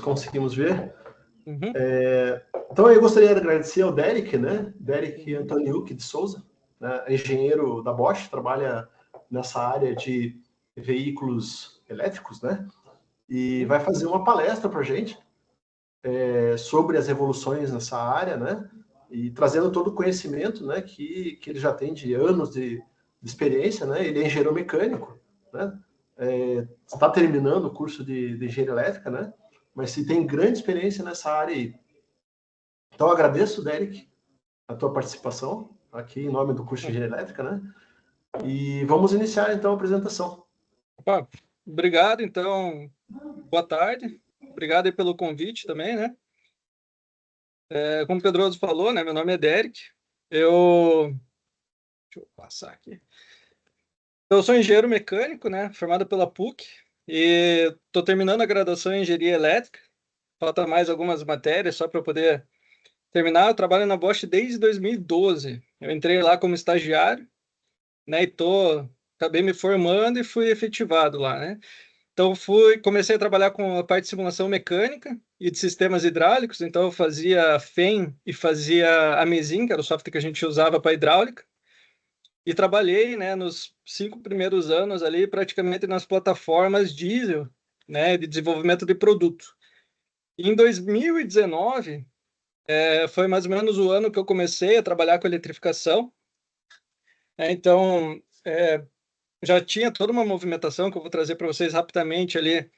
Conseguimos ver. Uhum. Então, eu gostaria de agradecer ao Derek, né? Derek Antoniuk de Souza, né? Engenheiro da Bosch, trabalha nessa área de veículos elétricos, né? E vai fazer uma palestra para a gente sobre as evoluções nessa área, né? E trazendo todo o conhecimento, né? Que ele já tem de anos de experiência, né? Ele é engenheiro mecânico, né? Está terminando o curso de engenharia elétrica, né? Mas se tem grande experiência nessa área aí. Então, eu agradeço, Derek, a tua participação aqui em nome do curso de engenharia elétrica, né? E vamos iniciar, então, a apresentação. Opa, obrigado, então, boa tarde. Obrigado aí pelo convite também, né? Como o Pedroso falou, né? Meu nome é Derek. Deixa eu passar aqui. Eu sou engenheiro mecânico, né? Formado pela PUC e estou terminando a graduação em engenharia elétrica. Falta mais algumas matérias só para eu poder terminar. Eu trabalho na Bosch desde 2012. Eu entrei lá como estagiário, né? E acabei me formando e fui efetivado lá, né? Então comecei a trabalhar com a parte de simulação mecânica e de sistemas hidráulicos. Então eu fazia FEM e fazia Amesim, que era o software que a gente usava para hidráulica. E trabalhei, né, nos 5 primeiros anos ali praticamente nas plataformas diesel, né, de desenvolvimento de produto. E em 2019 foi mais ou menos o ano que eu comecei a trabalhar com eletrificação. Então já tinha toda uma movimentação que eu vou trazer para vocês rapidamente ali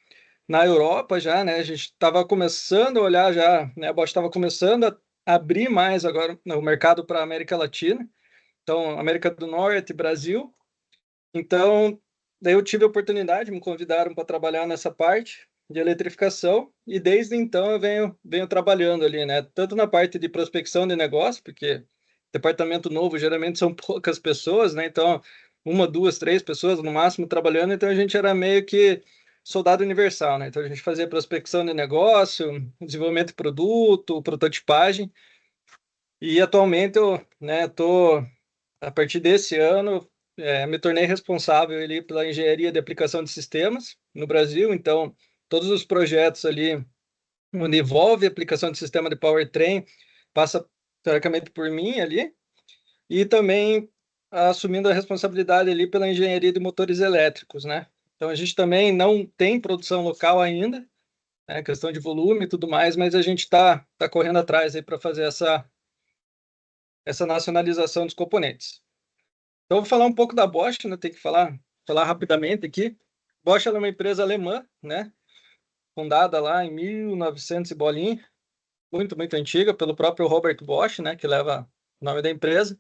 na Europa já, né? A gente estava começando a olhar já, né? A Bosch estava começando a abrir mais agora no mercado para a América Latina, então América do Norte, Brasil. Então, daí eu tive a oportunidade, me convidaram para trabalhar nessa parte de eletrificação e desde então eu venho trabalhando ali, né? Tanto na parte de prospecção de negócio, porque departamento novo geralmente são poucas pessoas, né? Então, uma, duas, três pessoas no máximo trabalhando, então a gente era meio que soldado universal, né? Então a gente fazia prospecção de negócio, desenvolvimento de produto, prototipagem e atualmente eu, né, tô a partir desse ano me tornei responsável ali pela engenharia de aplicação de sistemas no Brasil. Então, todos os projetos ali onde envolve aplicação de sistema de powertrain passa teoricamente por mim ali e também assumindo a responsabilidade ali pela engenharia de motores elétricos, né? Então, a gente também não tem produção local ainda, né, questão de volume e tudo mais, mas a gente tá correndo atrás aí para fazer essa nacionalização dos componentes. Então, eu vou falar um pouco da Bosch, né? Tem que falar rapidamente aqui. Bosch ela é uma empresa alemã, né? Fundada lá em 1900 e bolinha, muito, muito antiga, pelo próprio Robert Bosch, né? Que leva o nome da empresa.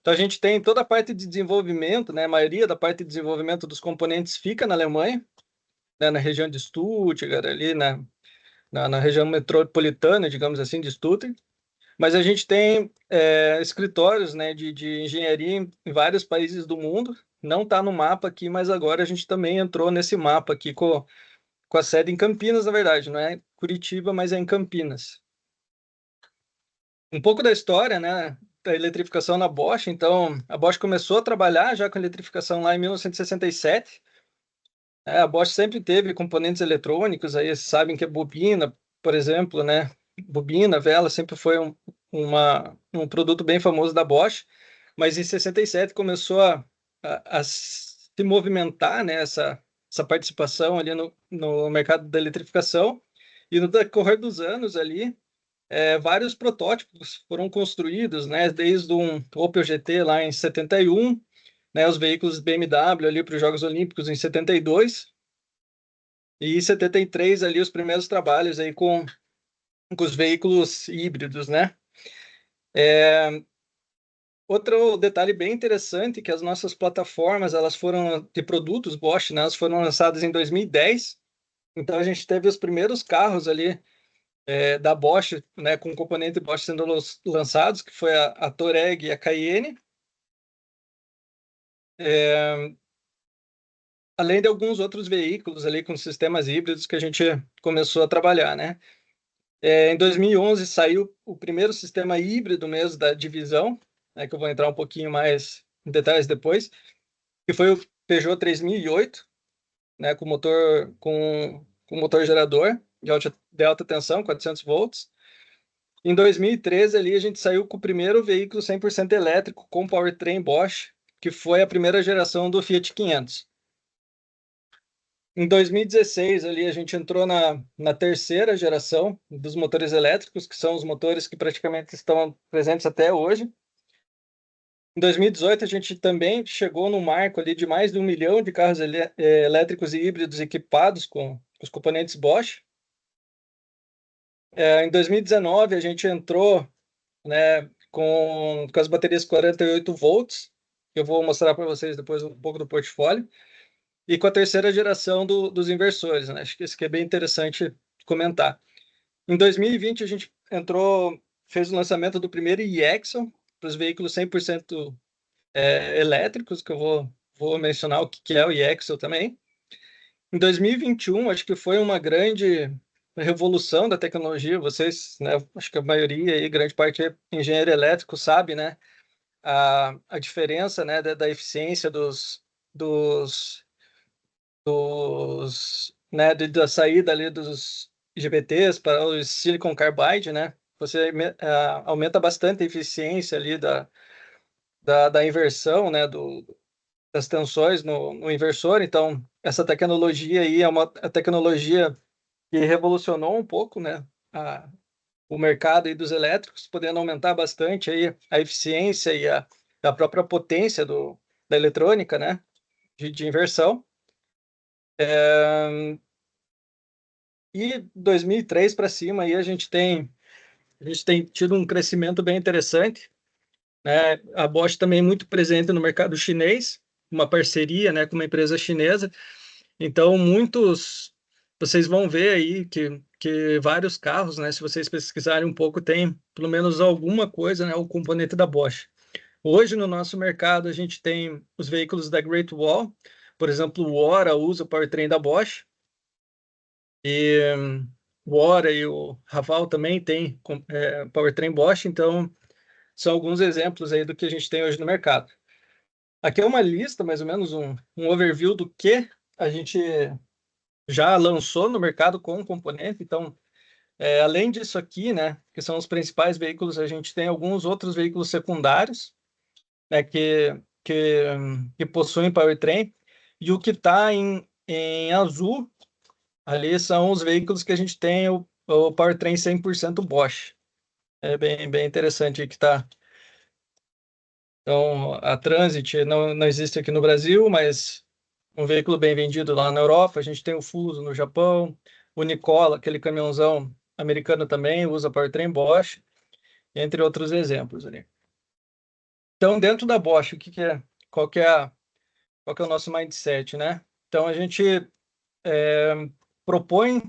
Então, a gente tem toda a parte de desenvolvimento, né? A maioria da parte de desenvolvimento dos componentes fica na Alemanha, né? Na região de Stuttgart, ali na região metropolitana, digamos assim, de Stuttgart. Mas a gente tem escritórios, né, de engenharia em vários países do mundo. Não está no mapa aqui, mas agora a gente também entrou nesse mapa aqui com a sede em Campinas, na verdade. Não é Curitiba, mas é em Campinas. Um pouco da história, né, da eletrificação na Bosch. Então, a Bosch começou a trabalhar já com eletrificação lá em 1967. A Bosch sempre teve componentes eletrônicos, aí vocês sabem que a bobina, por exemplo, né, bobina, vela, sempre foi um produto bem famoso da Bosch, mas em 67 começou a se movimentar, né, essa participação ali no mercado da eletrificação, e no decorrer dos anos ali, vários protótipos foram construídos, né, desde um Opel GT lá em 71, né, os veículos BMW ali para os Jogos Olímpicos em 72, e em 73 ali os primeiros trabalhos aí com os veículos híbridos, né? Outro detalhe bem interessante é que as nossas plataformas, elas foram de produtos Bosch, né? Elas foram lançadas em 2010. Então a gente teve os primeiros carros ali da Bosch, né, com componente Bosch sendo lançados, que foi a Touareg e a Cayenne. Além de alguns outros veículos ali com sistemas híbridos que a gente começou a trabalhar, né? Em 2011 saiu o primeiro sistema híbrido mesmo da divisão, né, que eu vou entrar um pouquinho mais em detalhes depois, que foi o Peugeot 3008, né, com motor gerador. de alta tensão, 400 volts. Em 2013, ali, a gente saiu com o primeiro veículo 100% elétrico com powertrain Bosch, que foi a primeira geração do Fiat 500. Em 2016, ali, a gente entrou na terceira geração dos motores elétricos, que são os motores que praticamente estão presentes até hoje. Em 2018, a gente também chegou no marco ali de mais de 1 milhão de carros elétricos e híbridos equipados com os componentes Bosch. Em 2019, a gente entrou, né, com as baterias 48 volts, que eu vou mostrar para vocês depois um pouco do portfólio, e com a terceira geração dos inversores, né? Acho que isso aqui é bem interessante comentar. Em 2020, a gente fez o lançamento do primeiro e-Axle para os veículos 100% elétricos, que eu vou mencionar o que é o e-Axle também. Em 2021, acho que foi uma grande revolução da tecnologia. Vocês, né, acho que a maioria aí, grande parte é engenheiro elétrico, sabe, né, a diferença, né, da eficiência né, da saída ali dos GPTs para os Silicon Carbide, né? Você aumenta bastante a eficiência ali da inversão, né, das tensões no inversor. Então, essa tecnologia aí é uma tecnologia que revolucionou um pouco, né, o mercado aí dos elétricos, podendo aumentar bastante aí a eficiência e a própria potência da eletrônica, né, de inversão. E 2003 para cima aí a gente tem tido um crescimento bem interessante, né? A Bosch também é muito presente no mercado chinês, uma parceria, né, com uma empresa chinesa. Então, vocês vão ver aí que vários carros, né, se vocês pesquisarem um pouco, tem pelo menos alguma coisa, né, o componente da Bosch. Hoje, no nosso mercado, a gente tem os veículos da Great Wall, por exemplo, o Ora usa o powertrain da Bosch, e o Ora e o Raval também tem powertrain Bosch, então são alguns exemplos aí do que a gente tem hoje no mercado. Aqui é uma lista, mais ou menos um overview do que a gente já lançou no mercado com o componente. Então, além disso aqui, né, que são os principais veículos, a gente tem alguns outros veículos secundários, né, que possuem powertrain, e o que está em azul ali são os veículos que a gente tem o powertrain 100% Bosch. É bem interessante aí que está. Então, a Transit não existe aqui no Brasil, mas um veículo bem vendido lá na Europa. A gente tem o Fuso no Japão, o Nikola, aquele caminhãozão americano também, usa powertrain Bosch, entre outros exemplos ali. Então, dentro da Bosch, qual que é o nosso mindset, né? Então, a gente propõe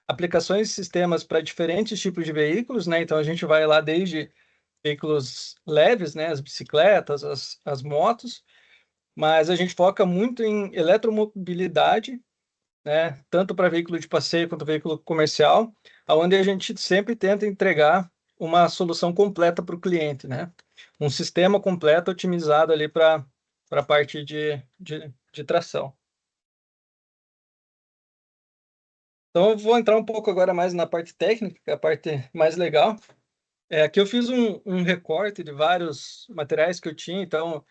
aplicações e sistemas para diferentes tipos de veículos, né? Então, a gente vai lá desde veículos leves, né? As bicicletas, as motos, mas a gente foca muito em eletromobilidade, né? Tanto para veículo de passeio quanto veículo comercial, onde a gente sempre tenta entregar uma solução completa para o cliente, né? Um sistema completo otimizado ali para a parte de tração. Então, eu vou entrar um pouco agora mais na parte técnica, que é a parte mais legal. Aqui eu fiz um recorte de vários materiais que eu tinha, então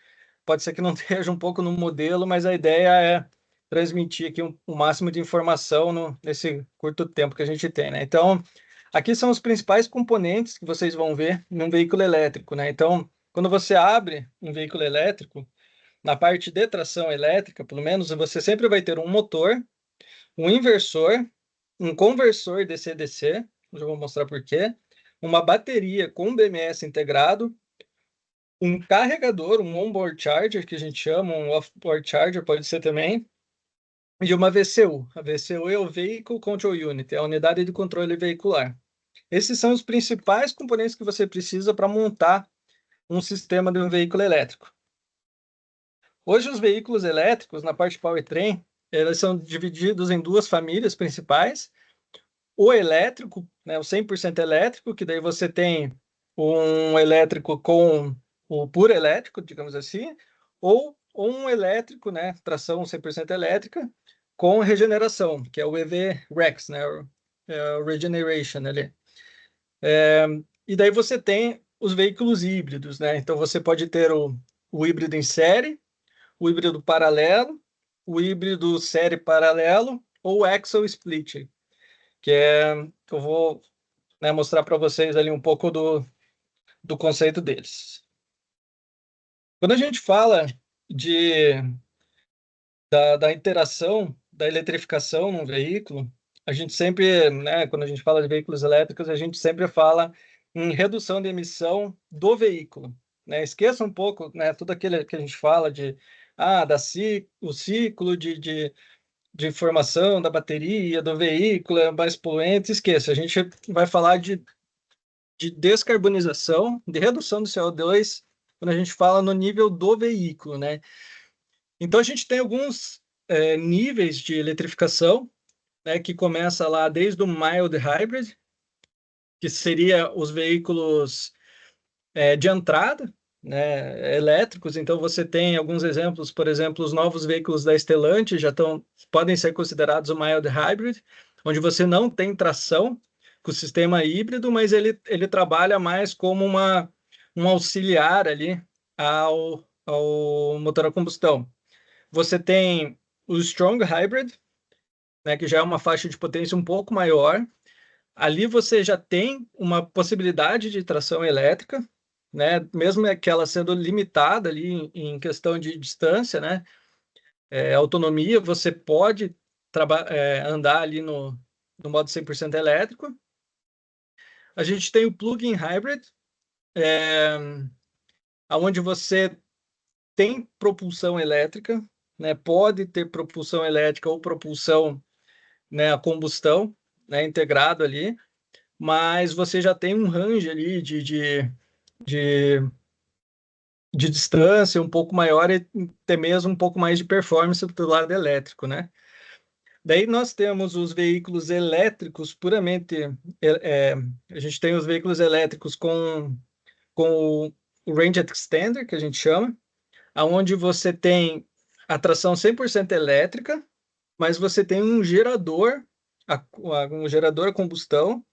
pode ser que não esteja um pouco no modelo, mas a ideia é transmitir aqui o máximo de informação nesse curto tempo que a gente tem, né? Então, aqui são os principais componentes que vocês vão ver num veículo elétrico, né? Então, quando você abre um veículo elétrico, na parte de tração elétrica, pelo menos, você sempre vai ter um motor, um inversor, um conversor DC-DC, já vou mostrar por quê, uma bateria com BMS integrado, um carregador, um onboard charger, que a gente chama, um off-board charger, pode ser também, e uma VCU. A VCU é o Vehicle Control Unit, é a unidade de controle veicular. Esses são os principais componentes que você precisa para montar um sistema de um veículo elétrico. Hoje, os veículos elétricos, na parte powertrain, eles são divididos em duas famílias principais. O elétrico, né, o 100% elétrico, que daí você tem um elétrico com o puro elétrico, digamos assim, ou um elétrico, né, tração 100% elétrica, com regeneração, que é o EV Rex, né, o regeneration ali. E daí você tem os veículos híbridos, né? Então você pode ter o híbrido em série, o híbrido paralelo, o híbrido série paralelo ou o axle split, que eu vou, né, mostrar para vocês ali um pouco do conceito deles. Quando a gente fala da interação da eletrificação num veículo, a gente sempre, né, quando a gente fala de veículos elétricos, a gente sempre fala em redução de emissão do veículo, né? Esqueça um pouco, né, tudo aquilo que a gente fala de o ciclo de formação da bateria, do veículo é mais poluente, esqueça. A gente vai falar de descarbonização, de redução do CO2, quando a gente fala no nível do veículo, né? Então, a gente tem alguns níveis de eletrificação, né, que começa lá desde o mild hybrid, que seria os veículos de entrada, né, elétricos. Então, você tem alguns exemplos, por exemplo, os novos veículos da Stellantis podem ser considerados o mild hybrid, onde você não tem tração com o sistema híbrido, mas ele trabalha mais como um auxiliar ali ao motor a combustão. Você tem o Strong Hybrid, né, que já é uma faixa de potência um pouco maior. Ali você já tem uma possibilidade de tração elétrica, né, mesmo que ela sendo limitada ali em questão de distância, né, autonomia, você pode andar ali no modo 100% elétrico. A gente tem o Plug-in Hybrid, onde você tem propulsão elétrica, né, pode ter propulsão elétrica ou propulsão, né, a combustão, né, integrado ali, mas você já tem um range ali de distância um pouco maior e até mesmo um pouco mais de performance do lado elétrico, né? Daí nós temos os veículos elétricos puramente, a gente tem os veículos elétricos com o Range Extender, que a gente chama, aonde você tem a tração 100% elétrica, mas você tem um gerador, um gerador a combustão,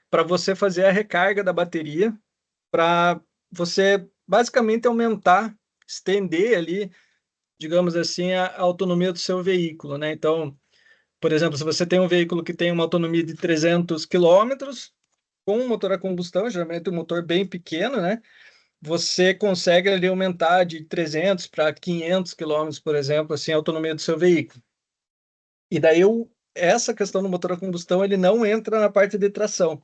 para você fazer a recarga da bateria, para você basicamente aumentar, estender ali, digamos assim, a autonomia do seu veículo, né? Então, por exemplo, se você tem um veículo que tem uma autonomia de 300 quilômetros, com um motor a combustão, geralmente um motor bem pequeno, né? Você consegue ali aumentar de 300 para 500 quilômetros, por exemplo, assim, a autonomia do seu veículo. E daí essa questão do motor a combustão, ele não entra na parte de tração.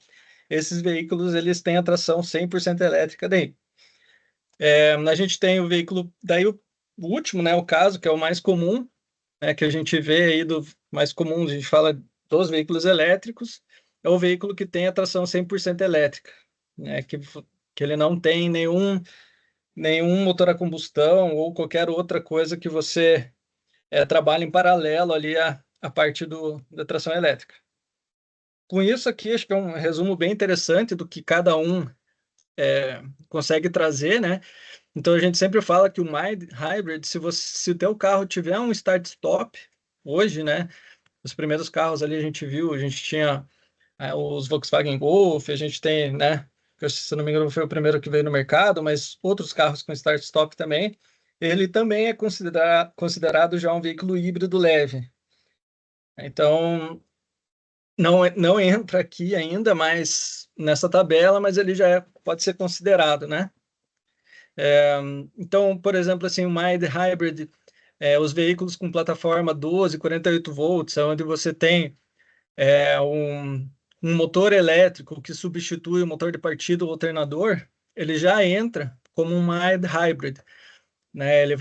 Esses veículos, eles têm a tração 100% elétrica daí. A gente tem o veículo, daí o último, né, o caso, que é o mais comum, né, que a gente vê aí do mais comum, a gente fala dos veículos elétricos, é o veículo que tem a tração 100% elétrica, né, que ele não tem nenhum motor a combustão ou qualquer outra coisa que você trabalhe em paralelo ali a parte da tração elétrica. Com isso aqui, acho que é um resumo bem interessante do que cada um consegue trazer, né? Então, a gente sempre fala que o mild hybrid, se o teu carro tiver um start-stop, hoje, né? Os primeiros carros ali a gente viu, a gente tinha os Volkswagen Golf, a gente tem, né? Se não me engano, foi o primeiro que veio no mercado, mas outros carros com start-stop também. Ele também é considerado já um veículo híbrido leve. Então, não entra aqui ainda mais nessa tabela, mas ele já pode ser considerado, né? Então, por exemplo, assim, o mild hybrid, os veículos com plataforma 12, 48 volts, onde você tem um motor elétrico que substitui o motor de partida ou alternador, ele já entra como um mild hybrid, né? Ele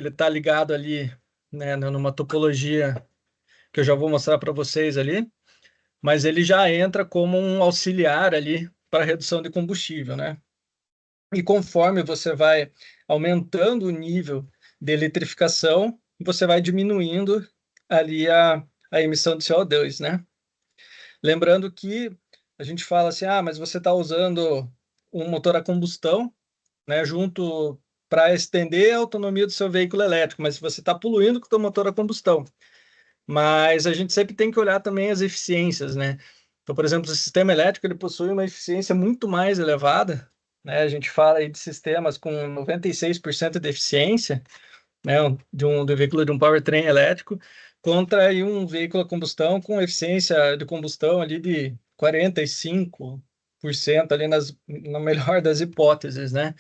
está ligado ali, né, numa topologia que eu já vou mostrar para vocês ali, mas ele já entra como um auxiliar ali para redução de combustível, né? E conforme você vai aumentando o nível de eletrificação, você vai diminuindo ali a emissão de CO2, né? Lembrando que a gente fala assim, mas você está usando um motor a combustão, né, junto para estender a autonomia do seu veículo elétrico, mas você está poluindo com o seu motor a combustão. Mas a gente sempre tem que olhar também as eficiências, né? Então, por exemplo, o sistema elétrico ele possui uma eficiência muito mais elevada, né? A gente fala aí de sistemas com 96% de eficiência, né? Do veículo de um powertrain elétrico, contra aí um veículo a combustão com eficiência de combustão ali de 45% ali na melhor das hipóteses, né?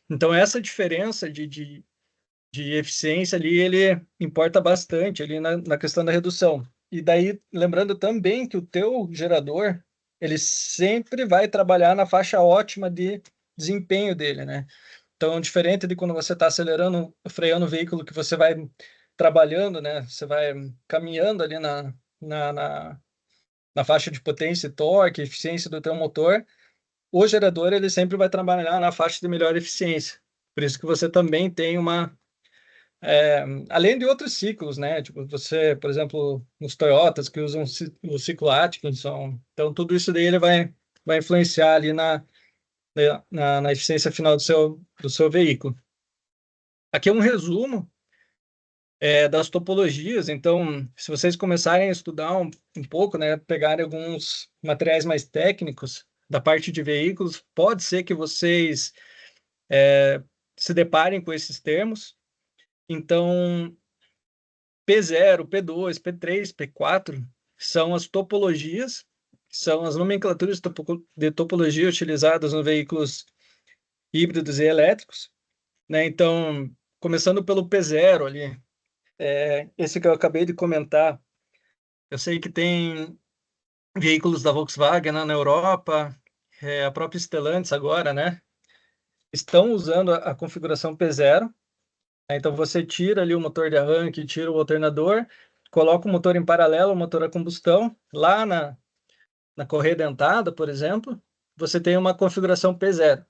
Então, essa diferença de eficiência ali, ele importa bastante ali na questão da redução. E daí, lembrando também que o teu gerador, ele sempre vai trabalhar na faixa ótima de desempenho dele, né? Então, diferente de quando você está acelerando, freando o veículo, que você vai trabalhando, né? Você vai caminhando ali na, na, na faixa de potência e torque, eficiência do teu motor, o gerador, ele sempre vai trabalhar na faixa de melhor eficiência. Por isso que você também tem além de outros ciclos, né? Tipo, você, por exemplo, nos Toyotas que usam o ciclo Atkinson, então tudo isso daí ele vai influenciar ali na eficiência final do seu veículo. Aqui é um resumo das topologias, então, se vocês começarem a estudar um pouco, né, pegarem alguns materiais mais técnicos da parte de veículos, pode ser que vocês se deparem com esses termos. Então, P0, P2, P3, P4 são as topologias, são as nomenclaturas de topologia utilizadas nos veículos híbridos e elétricos, né? Então, começando pelo P0 ali, esse que eu acabei de comentar, eu sei que tem veículos da Volkswagen, né, na Europa, a própria Stellantis agora, né? Estão usando a configuração P0. Então, você tira ali o motor de arranque, tira o alternador, coloca o motor em paralelo, o motor a combustão. Lá na correia dentada, por exemplo, você tem uma configuração P0.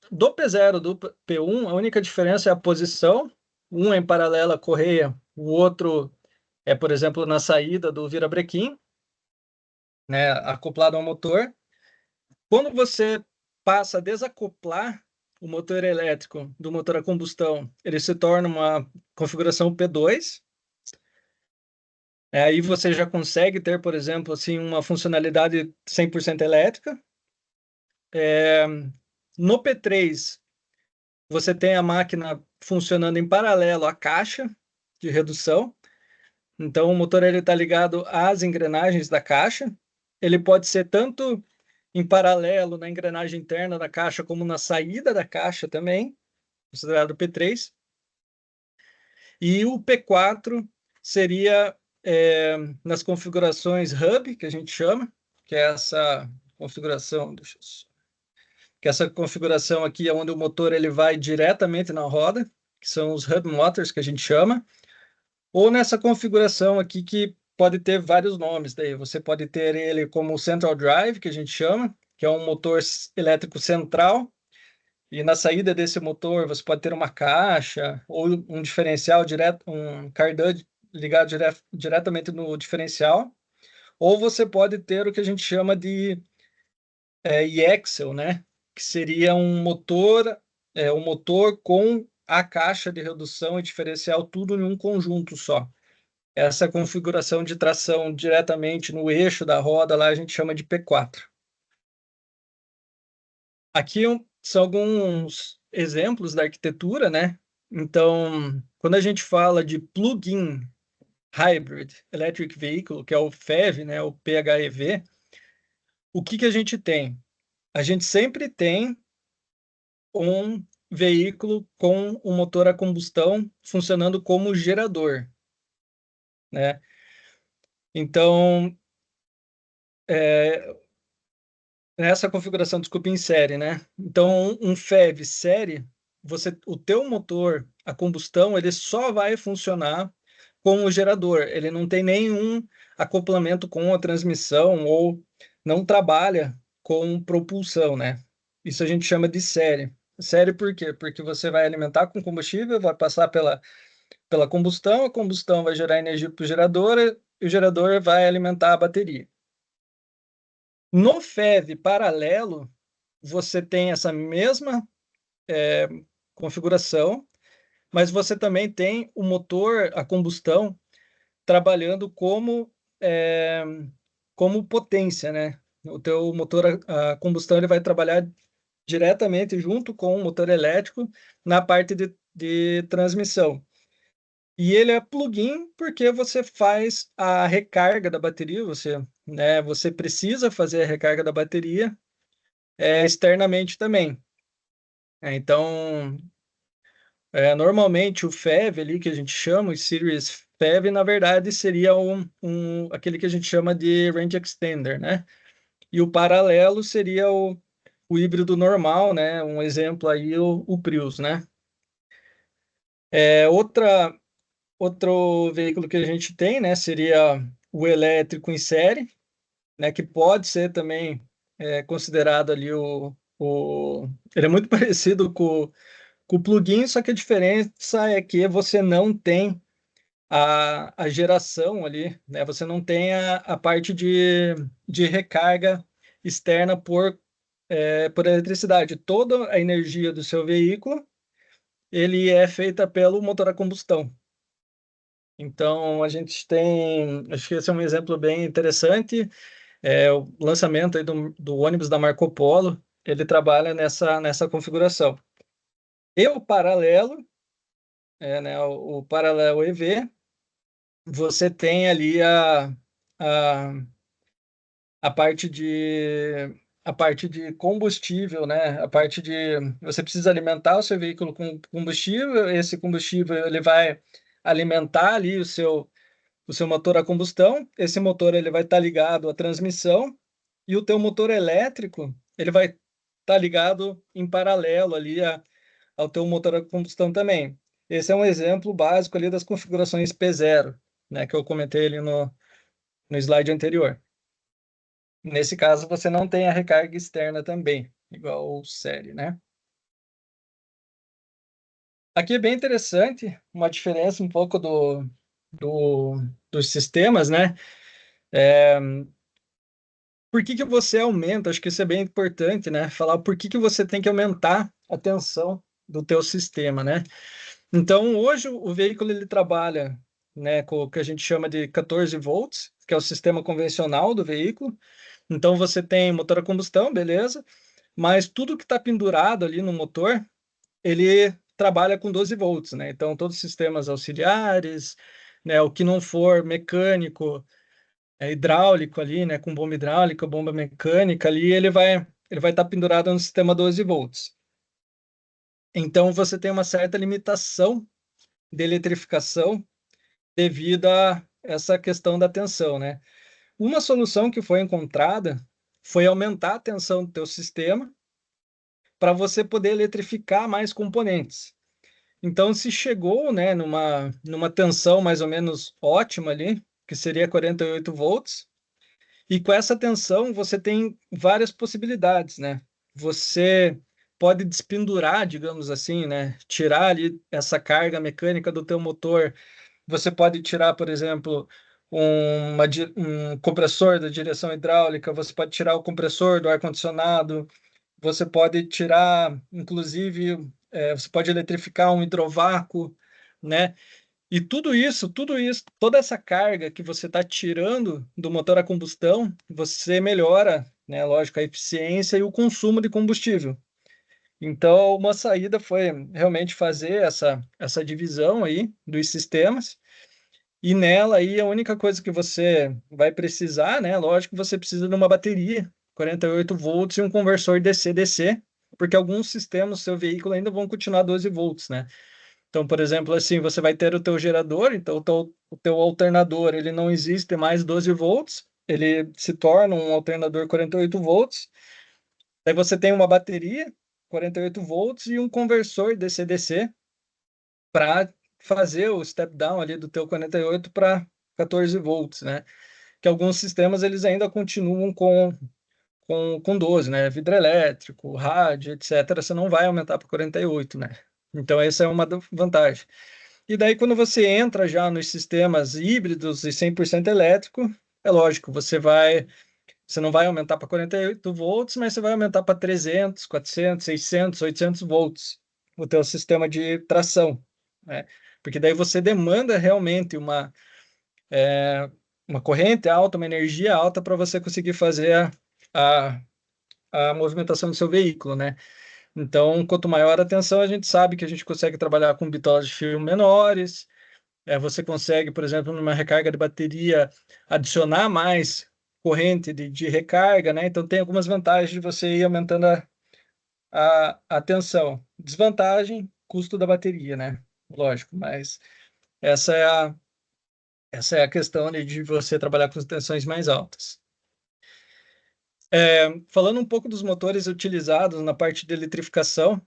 Do P0 do P1, a única diferença é a posição. Um é em paralelo à correia, o outro é, por exemplo, na saída do virabrequim, né, acoplado ao motor. Quando você passa a desacoplar o motor elétrico do motor a combustão, ele se torna uma configuração P2. Aí você já consegue ter, por exemplo, assim, uma funcionalidade 100% elétrica. No P3, você tem a máquina funcionando em paralelo à caixa de redução. Então, o motor está ligado às engrenagens da caixa. Ele pode ser tanto em paralelo na engrenagem interna da caixa, como na saída da caixa também, considerado P3. E o P4 seria nas configurações hub, que a gente chama, que é essa configuração, que essa configuração aqui é onde o motor ele vai diretamente na roda, que são os hub motors que a gente chama, ou nessa configuração aqui que pode ter vários nomes. Daí você pode ter ele como Central Drive, que a gente chama, que é um motor elétrico central, e na saída desse motor você pode ter uma caixa ou um diferencial direto, um cardan ligado diretamente no diferencial, ou você pode ter o que a gente chama de e-axle, né? Que seria um motor com a caixa de redução e diferencial tudo em um conjunto só. Essa configuração de tração diretamente no eixo da roda lá a gente chama de P4. Aqui são alguns exemplos da arquitetura, né? Então, quando a gente fala de plug-in hybrid electric vehicle, que é o PHEV, né, o PHEV, o que a gente tem? A gente sempre tem um veículo com um motor a combustão funcionando como gerador, né? Então, nessa configuração, desculpa, em série, né? Então, um PHEV série, o teu motor a combustão, ele só vai funcionar com o gerador. Ele não tem nenhum acoplamento com a transmissão ou não trabalha com propulsão, né? Isso a gente chama de série. Série por quê? Porque você vai alimentar com combustível, vai passar pela combustão, a combustão vai gerar energia para o gerador e o gerador vai alimentar a bateria. No PHEV paralelo, você tem essa mesma configuração, mas você também tem o motor a combustão trabalhando como como potência, né? O teu motor a combustão ele vai trabalhar diretamente junto com o motor elétrico na parte de transmissão. E ele é plug-in porque você faz a recarga da bateria, você precisa fazer a recarga da bateria externamente também. Então, normalmente o FEV ali que a gente chama, o Series FEV, na verdade seria aquele que a gente chama de Range Extender, né? E o paralelo seria o híbrido normal, né? Um exemplo aí, o Prius, né? Outro veículo que a gente tem, né, seria o elétrico em série, né, que pode ser também considerado ali ele é muito parecido com o plugin, só que a diferença é que você não tem a geração ali, né, você não tem a parte de recarga externa por eletricidade. Toda a energia do seu veículo, ele é feita pelo motor a combustão. Então, a gente tem, acho que esse é um exemplo bem interessante, o lançamento aí do ônibus da Marco Polo, ele trabalha nessa configuração. E o paralelo, né, o paralelo EV, você tem ali a, a parte de a parte de combustível, né? A parte de você precisa alimentar o seu veículo com combustível, esse combustível ele vai alimentar ali o seu motor a combustão, esse motor ele vai estar ligado à transmissão e o teu motor elétrico ele vai estar ligado em paralelo ali ao teu motor a combustão também. Esse é um exemplo básico ali das configurações P0, né, que eu comentei ali no slide anterior. Nesse caso, você não tem a recarga externa também, igual o série, né? Aqui é bem interessante, uma diferença um pouco dos sistemas, né? Por que que você aumenta? Acho que isso é bem importante, né? Falar por que que você tem que aumentar a tensão do teu sistema, né? Então, hoje o veículo ele trabalha, né, com o que a gente chama de 14 volts, que é o sistema convencional do veículo. Então, você tem motor a combustão, beleza? Mas tudo que está pendurado ali no motor, ele trabalha com 12 volts, né? Então, todos os sistemas auxiliares, né, o que não for mecânico, hidráulico ali, né, com bomba hidráulica, bomba mecânica ali, ele vai estar pendurado no sistema 12 volts. Então, você tem uma certa limitação de eletrificação devido a essa questão da tensão, né? Uma solução que foi encontrada foi aumentar a tensão do teu sistema para você poder eletrificar mais componentes. Então, se chegou, né, numa tensão mais ou menos ótima ali, que seria 48 volts, e com essa tensão você tem várias possibilidades, né? Você pode despendurar, digamos assim, né? Tirar ali essa carga mecânica do teu motor. Você pode tirar, por exemplo, um compressor da direção hidráulica, você pode tirar o compressor do ar-condicionado, você pode tirar, inclusive, você pode eletrificar um hidrovácuo, né? E tudo isso, toda essa carga que você está tirando do motor a combustão, você melhora, né, lógico, a eficiência e o consumo de combustível. Então, uma saída foi realmente fazer essa divisão aí dos sistemas, e nela aí a única coisa que você vai precisar, né, lógico, você precisa de uma bateria, 48 volts e um conversor DC-DC, porque alguns sistemas do seu veículo ainda vão continuar 12 volts, né? Então, por exemplo, assim, você vai ter o teu gerador, então o teu alternador, ele não existe mais 12 volts, ele se torna um alternador 48 volts. Daí você tem uma bateria, 48 volts, e um conversor DC-DC para fazer o step down ali do teu 48 para 14 volts, né? Que alguns sistemas, eles ainda continuam com 12, né? Vidro elétrico, rádio, etc. Você não vai aumentar para 48, né? Então, essa é uma vantagem. E daí, quando você entra já nos sistemas híbridos e 100% elétrico, é lógico, você não vai aumentar para 48 volts, mas você vai aumentar para 300, 400, 600, 800 volts o teu sistema de tração, né? Porque daí você demanda realmente uma corrente alta, uma energia alta para você conseguir fazer a, a movimentação do seu veículo, né? Então, quanto maior a tensão, a gente sabe que a gente consegue trabalhar com bitolas de fio menores. Você consegue, por exemplo, numa recarga de bateria, adicionar mais corrente de recarga, né? Então, tem algumas vantagens de você ir aumentando a tensão. Desvantagem, custo da bateria, né? Lógico, mas essa é essa é a questão ali de você trabalhar com tensões mais altas. Falando um pouco dos motores utilizados na parte de eletrificação,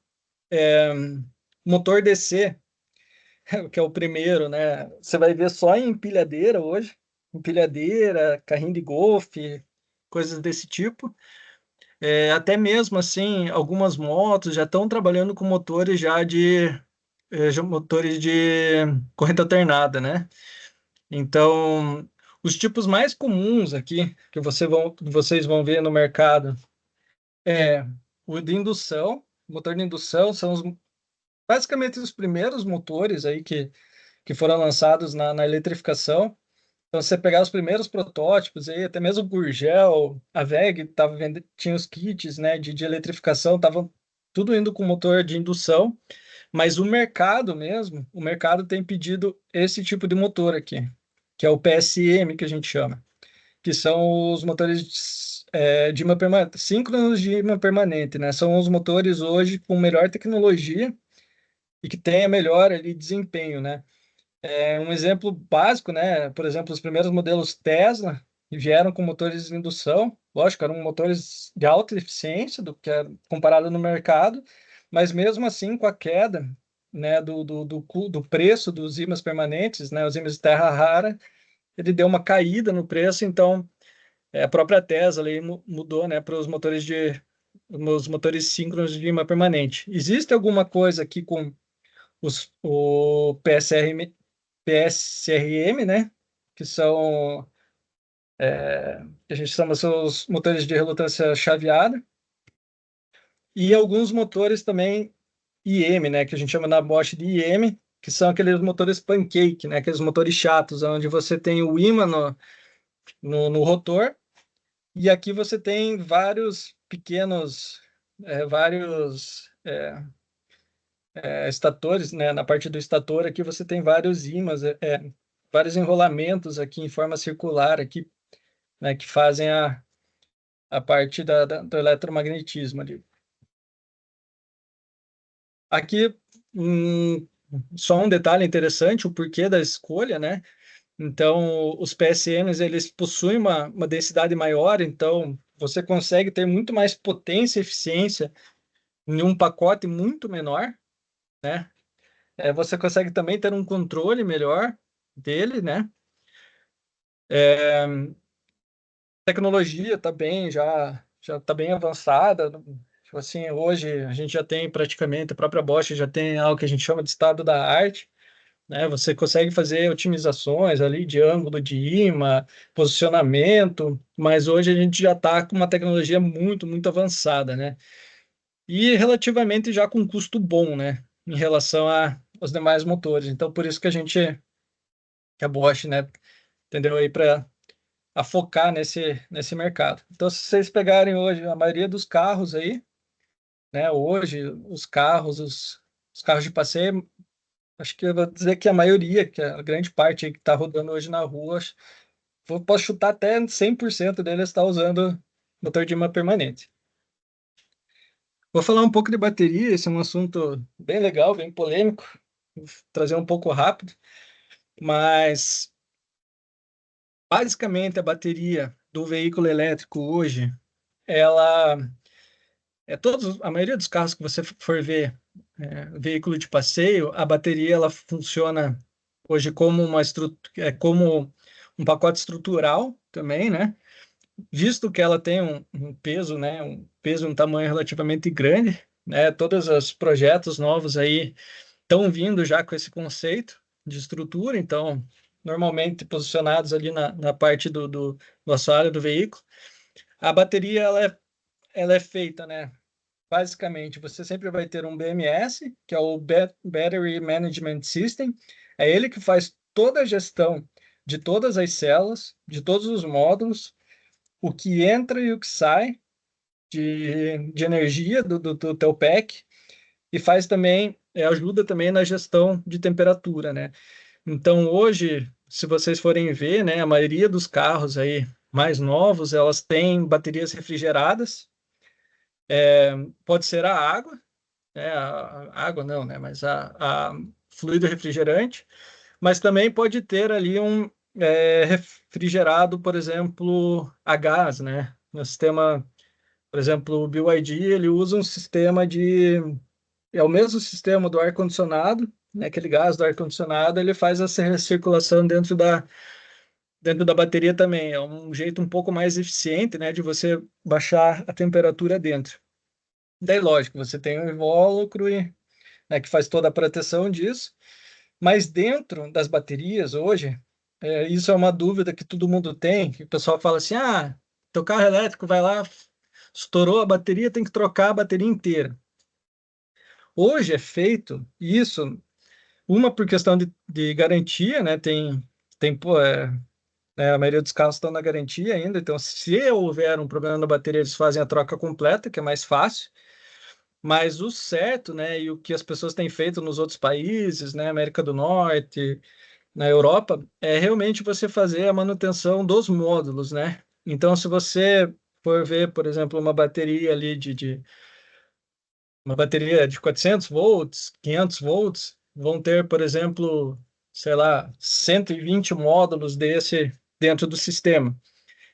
motor DC, que é o primeiro, né? Você vai ver só em empilhadeira hoje, empilhadeira, carrinho de golfe, coisas desse tipo. Até mesmo assim, algumas motos já estão trabalhando com motores já motores de corrente alternada, né? Então, os tipos mais comuns aqui que vocês vão ver no mercado é o de indução, motor de indução são basicamente os primeiros motores aí que foram lançados na eletrificação. Então, se você pegar os primeiros protótipos aí, até mesmo o Gurgel, a WEG tinha os kits, né, de eletrificação, estavam tudo indo com motor de indução, mas o mercado mesmo, o mercado tem pedido esse tipo de motor aqui, que é o PSM, que a gente chama, que são os motores de imã permanente, síncronos de imã permanente, né? São os motores hoje com melhor tecnologia e que tem a melhor ali desempenho, né? Um exemplo básico, né? Por exemplo, os primeiros modelos Tesla vieram com motores de indução, lógico, eram motores de alta eficiência do que era comparado no mercado, mas mesmo assim, com a queda, né, do preço dos ímãs permanentes, né, os ímãs de terra rara, ele deu uma caída no preço, então a própria Tesla ali mudou, né, para os motores síncronos de ímã permanente. Existe alguma coisa aqui com o PSRM, né? Que são, que a gente chama os motores de relutância chaveada, e alguns motores também IM, né? Que a gente chama na Bosch de IM, que são aqueles motores pancake, né? Aqueles motores chatos, onde você tem o ímã no rotor, e aqui você tem vários pequenos, estatores, né? Na parte do estator aqui você tem vários ímãs, vários enrolamentos aqui em forma circular aqui, né? Que fazem a parte do eletromagnetismo ali. Aqui, só um detalhe interessante, o porquê da escolha, né? Então, os PSMs, eles possuem uma densidade maior, então você consegue ter muito mais potência e eficiência em um pacote muito menor, né? Você consegue também ter um controle melhor dele, né? Tecnologia também já está bem avançada. Tipo assim, hoje a gente já tem praticamente, a própria Bosch já tem algo que a gente chama de estado da arte, né? Você consegue fazer otimizações ali de ângulo de imã, posicionamento, mas hoje a gente já está com uma tecnologia muito, muito avançada, né? E relativamente já com custo bom, né? Em relação aos demais motores. Então, por isso que que a Bosch, né, entendeu aí para focar nesse mercado. Então, se vocês pegarem hoje a maioria dos carros aí, né, hoje os carros, os carros de passeio, acho que eu vou dizer que a maioria, que a grande parte aí que está rodando hoje na rua, posso chutar até 100% deles está usando motor de imã permanente. Vou falar um pouco de bateria, esse é um assunto bem legal, bem polêmico, vou trazer um pouco rápido, mas basicamente a bateria do veículo elétrico hoje, ela a maioria dos carros que você for ver, veículo de passeio, a bateria ela funciona hoje como como um pacote estrutural também, né? Visto que ela tem um peso, né? Um peso, um tamanho relativamente grande, né? Todos os projetos novos aí estão vindo já com esse conceito de estrutura, então normalmente posicionados ali na parte do assoalho do veículo. A bateria ela é feita, né? Basicamente, você sempre vai ter um BMS, que é o Battery Management System. É ele que faz toda a gestão de todas as células, de todos os módulos, o que entra e o que sai de energia do teu pack, e faz também, ajuda também na gestão de temperatura, né? Então, hoje, se vocês forem ver, né, a maioria dos carros aí mais novos, elas têm baterias refrigeradas, pode ser a água, a água não, né, mas a fluido refrigerante, mas também pode ter ali um refrigerado, por exemplo, a gás, né? No sistema, por exemplo, o BYD, ele usa um sistema é o mesmo sistema do ar-condicionado, né? Aquele gás do ar-condicionado, ele faz essa circulação dentro da bateria também. É um jeito um pouco mais eficiente, né, de você baixar a temperatura dentro. Daí, lógico, você tem o invólucro, né, que faz toda a proteção disso, mas dentro das baterias hoje, isso é uma dúvida que todo mundo tem, que o pessoal fala assim, teu carro elétrico vai lá, estourou a bateria, tem que trocar a bateria inteira. Hoje é feito isso, uma por questão de garantia, né, pô, a maioria dos carros estão na garantia ainda, então se houver um problema na bateria, eles fazem a troca completa, que é mais fácil. Mas o certo, né, e o que as pessoas têm feito nos outros países, né, América do Norte, na Europa, é realmente você fazer a manutenção dos módulos, né? Então, se você for ver, por exemplo, uma bateria ali uma bateria de 400 volts, 500 volts, vão ter, por exemplo, sei lá, 120 módulos desse dentro do sistema.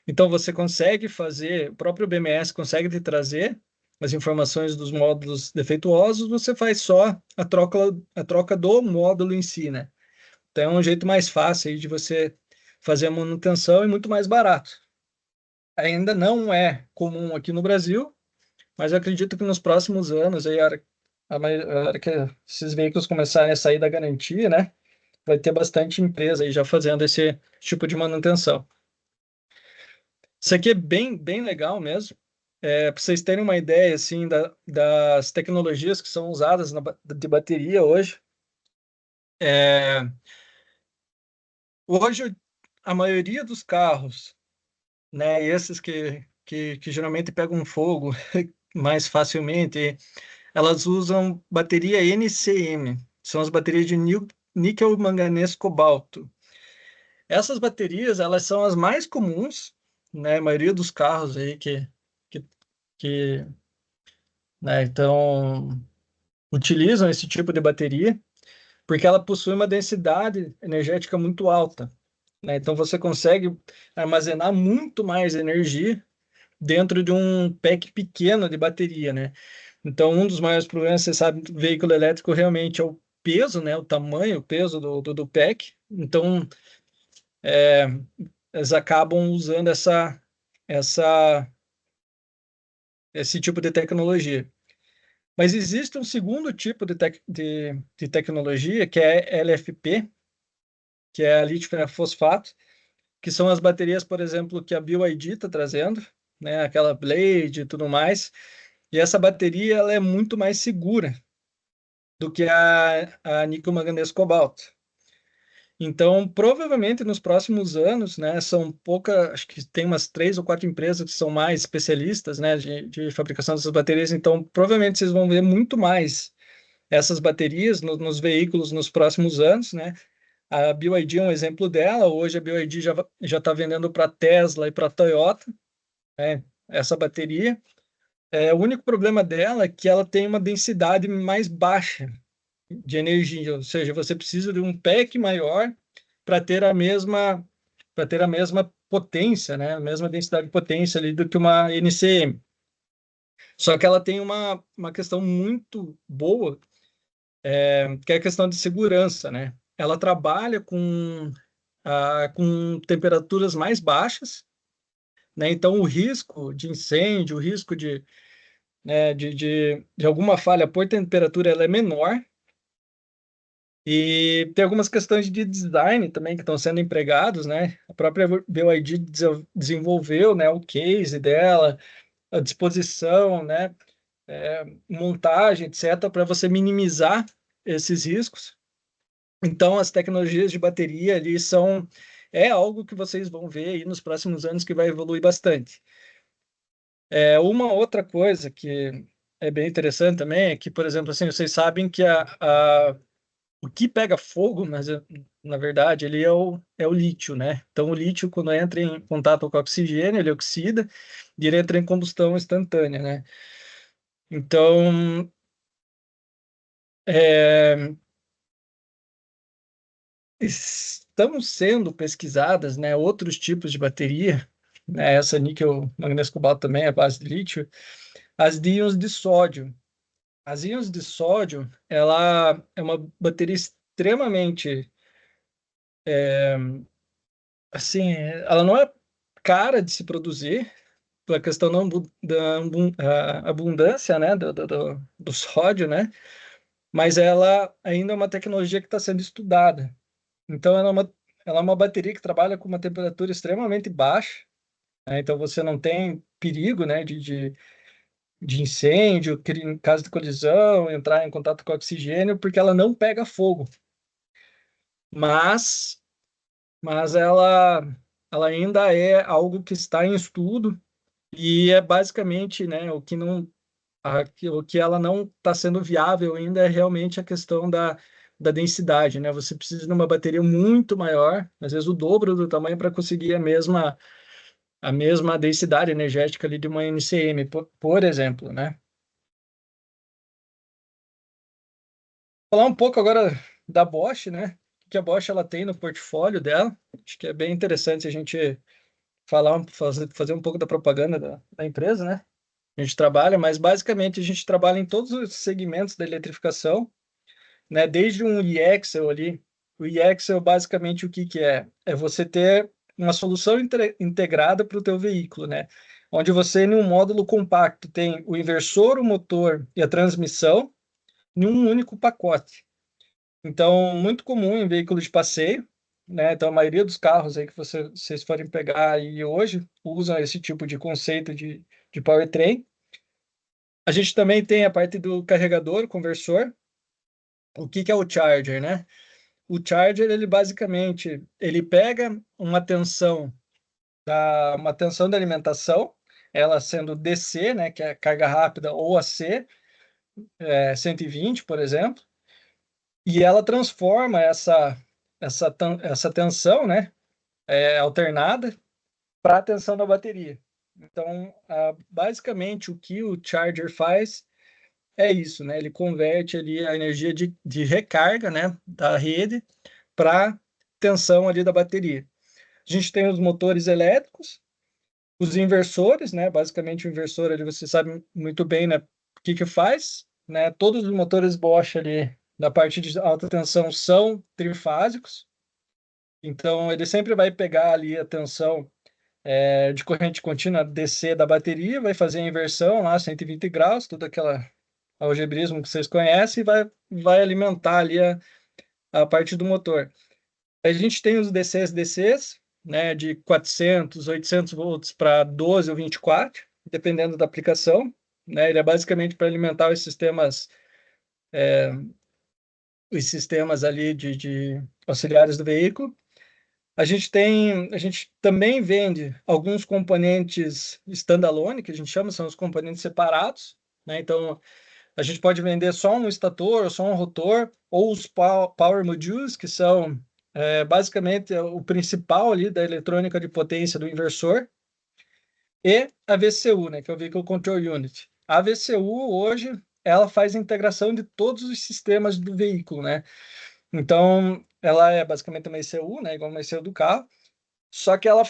Então, você consegue fazer, o próprio BMS consegue te trazer as informações dos módulos defeituosos, você faz só a troca do módulo em si, né? Então, é um jeito mais fácil aí de você fazer a manutenção e muito mais barato. Ainda não é comum aqui no Brasil, mas eu acredito que nos próximos anos, aí, a hora que esses veículos começarem a sair da garantia, né? Vai ter bastante empresa aí já fazendo esse tipo de manutenção. Isso aqui é bem, bem legal mesmo. Para vocês terem uma ideia assim das tecnologias que são usadas de bateria hoje. É, hoje a maioria dos carros, né, esses que geralmente pegam fogo mais facilmente, elas usam bateria NCM, são as baterias de níquel, manganês, cobalto. Essas baterias, elas são as mais comuns, né, a maioria dos carros aí que, que né, então utilizam esse tipo de bateria, porque ela possui uma densidade energética muito alta, né? Então você consegue armazenar muito mais energia dentro de um pack pequeno de bateria, né? Então um dos maiores problemas, você sabe, do veículo elétrico realmente é o peso, né? O tamanho, o peso do pack. Então eles acabam usando essa esse tipo de tecnologia. Mas existe um segundo tipo de tecnologia, que é LFP, que é a lítio fosfato, que são as baterias, por exemplo, que a BYD está trazendo, né, aquela Blade e tudo mais. E essa bateria ela é muito mais segura do que a níquel manganês cobalto. Então, provavelmente nos próximos anos, né, são poucas, acho que tem umas 3 ou 4 empresas que são mais especialistas, né, de fabricação dessas baterias. Então, provavelmente vocês vão ver muito mais essas baterias nos veículos nos próximos anos, né? A BYD é um exemplo dela. Hoje a BYD já está vendendo para Tesla e para Toyota, né? Essa bateria. O único problema dela é que ela tem uma densidade mais baixa de energia, ou seja, você precisa de um pack maior para ter a mesma potência, né? A mesma densidade de potência ali do que uma NCM. Só que ela tem uma questão muito boa, que é a questão de segurança, né? Ela trabalha com temperaturas mais baixas, né? Então, o risco de incêndio, o risco de alguma falha por temperatura, ela é menor. E tem algumas questões de design também que estão sendo empregados, né? A própria BYD desenvolveu, né, o case dela, a disposição, né, montagem, etc., para você minimizar esses riscos. Então, as tecnologias de bateria ali é algo que vocês vão ver aí nos próximos anos que vai evoluir bastante. Uma outra coisa que é bem interessante também é que, por exemplo, assim, vocês sabem que o que pega fogo, mas na verdade ele é o lítio, né? Então o lítio, quando entra em contato com o oxigênio, ele oxida e ele entra em combustão instantânea, né? Então, é, estão sendo pesquisadas, né, outros tipos de bateria, né? Essa níquel manganês cobalto também é a base de lítio, as de íons de sódio. As íons de sódio, ela é uma bateria extremamente, assim, ela não é cara de se produzir, pela questão da abundância, né, do sódio, né, mas ela ainda é uma tecnologia que está sendo estudada. Então, ela é uma bateria que trabalha com uma temperatura extremamente baixa, né, então você não tem perigo, né, de incêndio, em caso de colisão, entrar em contato com oxigênio, porque ela não pega fogo. Mas, mas ela ainda é algo que está em estudo e é basicamente, né, o que ela não está sendo viável ainda é realmente a questão da densidade, né? Você precisa de uma bateria muito maior, às vezes o dobro do tamanho para conseguir a mesma densidade energética ali de uma NCM, por exemplo, né? Falar um pouco agora da Bosch, né? O que a Bosch ela tem no portfólio dela. Acho que é bem interessante a gente fazer um pouco da propaganda da empresa, né? A gente trabalha, mas basicamente a gente trabalha em todos os segmentos da eletrificação, né? Desde um e-axle ali. O e-axle, basicamente, o que que é? É você ter uma solução integrada para o teu veículo, né? Onde você, em um módulo compacto, tem o inversor, o motor e a transmissão em um único pacote. Então, muito comum em veículos de passeio, né? Então, a maioria dos carros aí que vocês forem pegar e hoje usam esse tipo de conceito de powertrain. A gente também tem a parte do carregador, o conversor. O que que é o charger, né? O charger, ele basicamente, ele pega uma tensão da alimentação, ela sendo DC, né, que é carga rápida, ou AC, 120, por exemplo, e ela transforma essa tensão, né, alternada para a tensão da bateria. Então, basicamente, o que o charger faz é isso, né? Ele converte ali a energia de recarga, né, da rede para tensão ali da bateria. A gente tem os motores elétricos, os inversores, né? Basicamente o inversor ali você sabe muito bem, né, o que que faz, né? Todos os motores Bosch ali da parte de alta tensão são trifásicos, então ele sempre vai pegar ali a tensão de corrente contínua DC da bateria, vai fazer a inversão lá 120 graus, tudo aquela algebrismo que vocês conhecem, e vai alimentar ali a parte do motor. A gente tem os DCs, né, de 400, 800 volts para 12 ou 24, dependendo da aplicação, né? Ele é basicamente para alimentar os sistemas ali de auxiliares do veículo. A gente também vende alguns componentes standalone, que a gente chama, são os componentes separados, né? Então, a gente pode vender só um estator, ou só um rotor, ou os power modules, que são basicamente o principal ali da eletrônica de potência do inversor, e a VCU, né, que é o Vehicle Control Unit. A VCU, hoje, ela faz a integração de todos os sistemas do veículo, né? Então, ela é basicamente uma ECU, né, igual uma ECU do carro, só que ela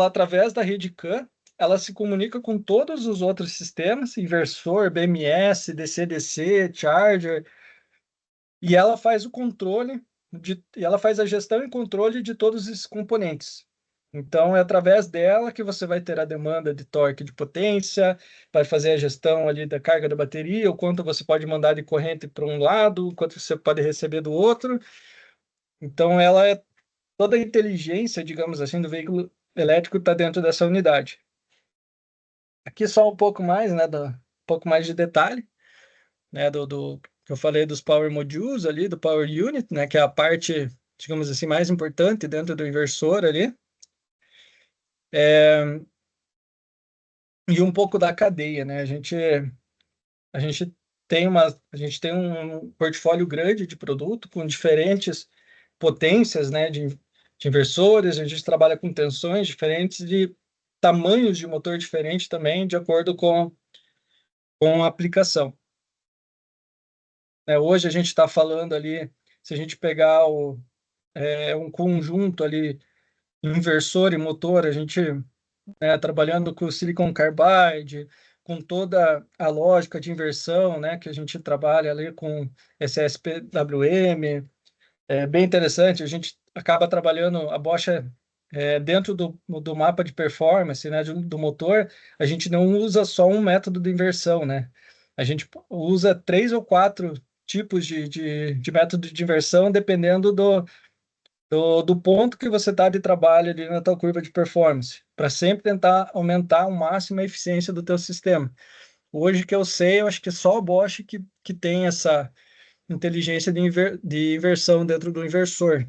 através da rede CAN, ela se comunica com todos os outros sistemas, inversor, BMS, DC-DC, charger, e ela faz o controle e ela faz a gestão e controle de todos esses componentes. Então, é através dela que você vai ter a demanda de torque de potência, vai fazer a gestão ali da carga da bateria, o quanto você pode mandar de corrente para um lado, o quanto você pode receber do outro. Então, ela é toda a inteligência, digamos assim, do veículo elétrico está dentro dessa unidade. Aqui só um pouco mais, né, um pouco mais de detalhe, né, do que eu falei dos Power Modules ali, do Power Unit, né, que é a parte digamos assim, mais importante dentro do inversor ali, e um pouco da cadeia, né? A gente a gente tem um portfólio grande de produto com diferentes potências, né, de inversores, a gente trabalha com tensões diferentes de tamanhos de motor diferentes também, de acordo com a aplicação. Hoje a gente está falando ali, se a gente pegar um conjunto ali, inversor e motor, a gente trabalhando com silicon carbide, com toda a lógica de inversão, né, que a gente trabalha ali com SSPWM, é bem interessante. A gente acaba trabalhando a Bosch dentro do mapa de performance, né, do motor. A gente não usa só um método de inversão, né? A gente usa 3 ou 4 tipos de método de inversão, dependendo do ponto que você está de trabalho ali na tua curva de performance, para sempre tentar aumentar ao máximo a eficiência do teu sistema. Hoje que eu sei, eu acho que só o Bosch que tem essa inteligência de inversão dentro do inversor.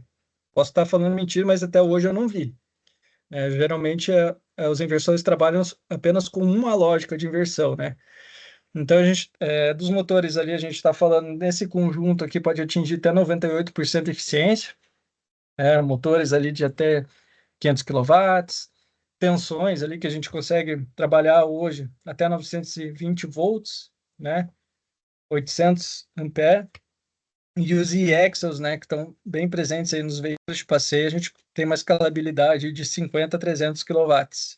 Posso estar falando mentira, mas até hoje eu não vi. Geralmente, os inversores trabalham apenas com uma lógica de inversão, né? Então, dos motores ali, a gente está falando nesse conjunto aqui, pode atingir até 98% de eficiência, motores ali de até 500 quilowatts, tensões ali que a gente consegue trabalhar hoje até 920 volts, né? 800 amperes. E os e-axles, né, que estão bem presentes aí nos veículos de passeio, a gente tem uma escalabilidade de 50 a 300 quilowatts.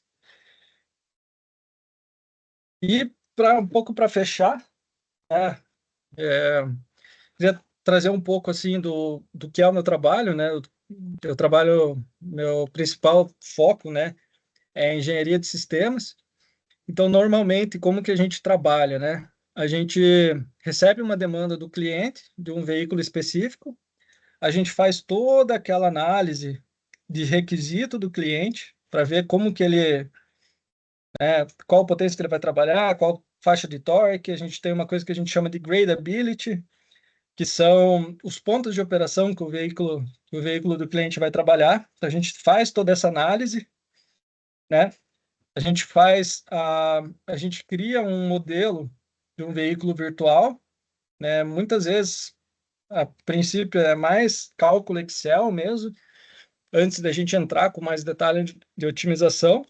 E um pouco para fechar, né, queria trazer um pouco assim do que é o meu trabalho, né? Eu trabalho, meu principal foco, né, é engenharia de sistemas. Então, normalmente, como que a gente trabalha, né? A gente recebe uma demanda do cliente de um veículo específico, a gente faz toda aquela análise de requisito do cliente para ver como que ele, qual potência que ele vai trabalhar, qual faixa de torque. A gente tem uma coisa que a gente chama de gradability, que são os pontos de operação que o veículo do cliente vai trabalhar. Então, a gente faz toda essa análise, né? A gente cria um modelo de um veículo virtual, né? Muitas vezes, a princípio, é mais cálculo Excel mesmo, antes da gente entrar com mais detalhe de otimização,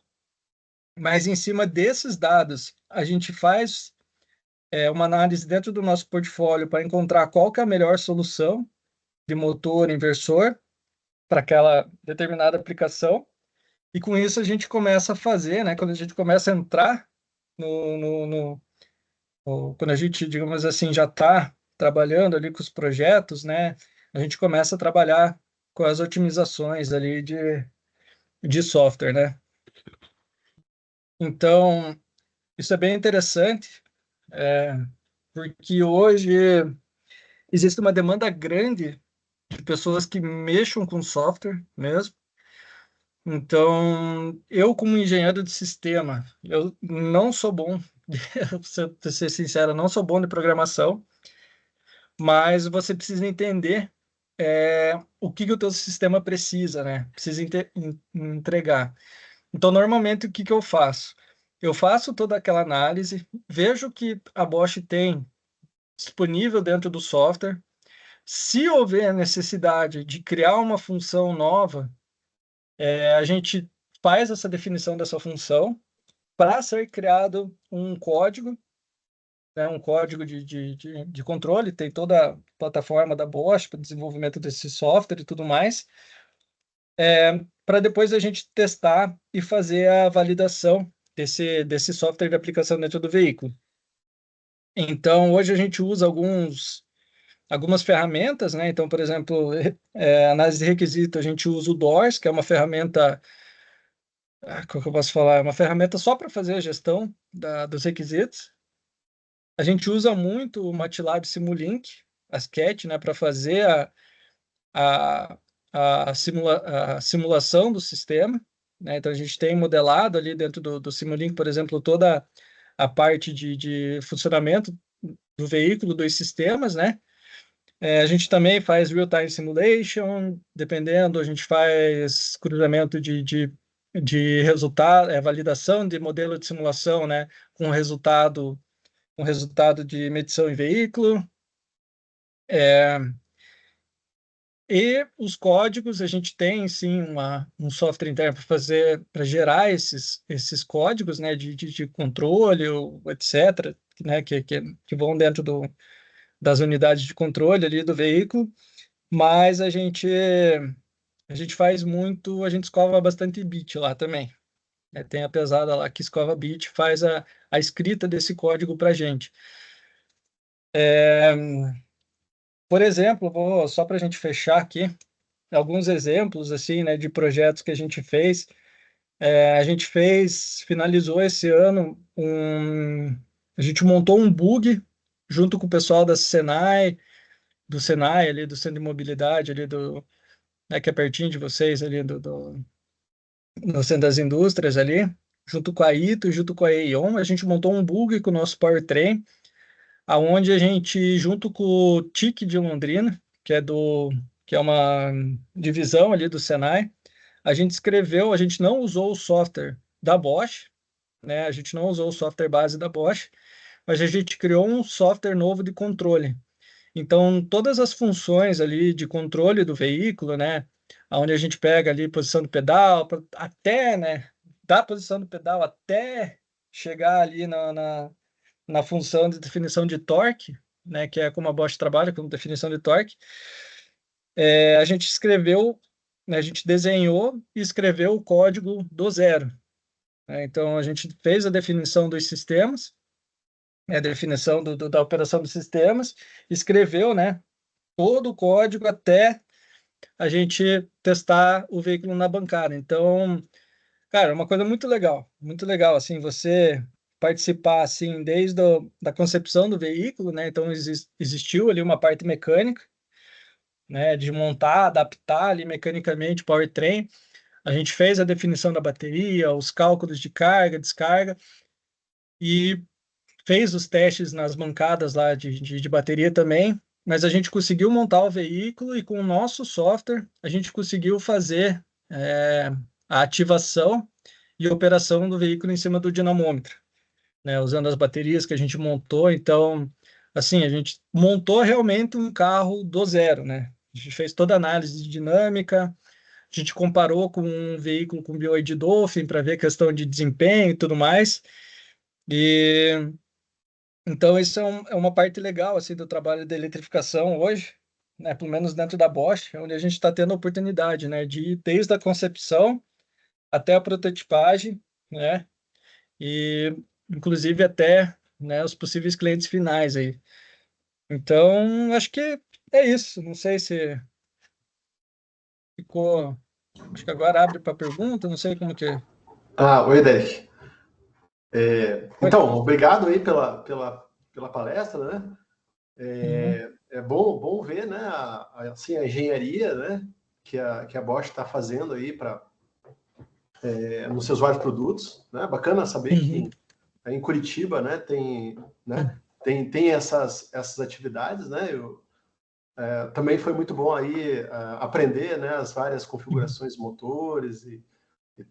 mas em cima desses dados, a gente faz uma análise dentro do nosso portfólio para encontrar qual que é a melhor solução de motor inversor para aquela determinada aplicação, e com isso a gente começa a fazer, né, quando a gente começa a entrar quando a gente, digamos assim, já está trabalhando ali com os projetos, né, a gente começa a trabalhar com as otimizações ali de software, né? Então, isso é bem interessante, é, porque hoje existe uma demanda grande de pessoas que mexam com software mesmo. Então, eu como engenheiro de sistema, eu não sou bom, para ser sincero, não sou bom de programação, mas você precisa entender o que o teu sistema precisa, né? Precisa entregar. Então, normalmente, o que eu faço? Eu faço toda aquela análise, vejo o que a Bosch tem disponível dentro do software. Se houver a necessidade de criar uma função nova, a gente faz essa definição dessa função para ser criado um código, né, um código de controle, tem toda a plataforma da Bosch para desenvolvimento desse software e tudo mais, para depois a gente testar e fazer a validação desse software de aplicação dentro do veículo. Então, hoje a gente usa algumas ferramentas, né? Então, por exemplo, análise de requisito, a gente usa o DOORS, que é uma ferramenta, como que eu posso falar? É uma ferramenta só para fazer a gestão dos requisitos. A gente usa muito o MATLAB Simulink, a Sketch, né, para fazer a, a simulação do sistema, né? Então, a gente tem modelado ali dentro do Simulink, por exemplo, toda a parte de funcionamento do veículo, dos sistemas, né? A gente também faz real-time simulation, dependendo, a gente faz cruzamento de resultado, validação de modelo de simulação, né, com resultado de medição em veículo. E os códigos, a gente tem, sim, um software interno para gerar esses códigos, né, de controle, etc., né, que vão dentro das unidades de controle ali do veículo, mas a gente faz muito, a gente escova bastante bit lá também. Tem a pesada lá que escova bit, faz a escrita desse código para a gente. Por exemplo, só para a gente fechar aqui, alguns exemplos assim, né, de projetos que a gente fez. A gente finalizou esse ano a gente montou um bug junto com o pessoal do Senai ali, do Centro de Mobilidade ali né, que é pertinho de vocês ali no Centro das Indústrias ali, junto com a ITO, junto com a EION, a gente montou um bug com o nosso powertrain, aonde a gente, junto com o TIC de Londrina, que é uma divisão ali do Senai, a gente não usou o software da Bosch, né? A gente não usou o software base da Bosch, mas a gente criou um software novo de controle. Então, todas as funções ali de controle do veículo, né? Onde a gente pega ali posição do pedal, até, né? Da posição do pedal até chegar ali na função de definição de torque, né? Que é como a Bosch trabalha, com definição de torque. A gente escreveu, né, a gente desenhou e escreveu o código do zero, né? Então, a gente fez a definição dos sistemas, a definição da operação dos sistemas, escreveu, né, todo o código até a gente testar o veículo na bancada. Então, cara, é uma coisa muito legal, assim, você participar, assim, da concepção do veículo, né? Então, existiu ali uma parte mecânica, né, de montar, adaptar ali mecanicamente o powertrain. A gente fez a definição da bateria, os cálculos de carga, descarga, e fez os testes nas bancadas lá de bateria também, mas a gente conseguiu montar o veículo e com o nosso software a gente conseguiu fazer a ativação e operação do veículo em cima do dinamômetro, né, usando as baterias que a gente montou. Então, assim, a gente montou realmente um carro do zero, né? A gente fez toda a análise de dinâmica, a gente comparou com um veículo com B8 de Dolphin para ver a questão de desempenho e tudo mais. E então, isso é uma parte legal assim do trabalho da eletrificação hoje, né? Pelo menos dentro da Bosch, onde a gente está tendo a oportunidade, né, de ir desde a concepção até a prototipagem, né? E inclusive até, né, os possíveis clientes finais aí. Então, acho que é isso. Não sei se ficou. Acho que agora abre para pergunta. Não sei como que. Oi, Derek. Oi. Então, obrigado aí pela palestra, né? Uhum, É bom ver, né, assim, a engenharia, né, que a Bosch está fazendo aí nos seus vários produtos, né? Bacana saber uhum, que em Curitiba, né, tem essas atividades, né? Também foi muito bom aí aprender, né, as várias uhum, configurações de motores e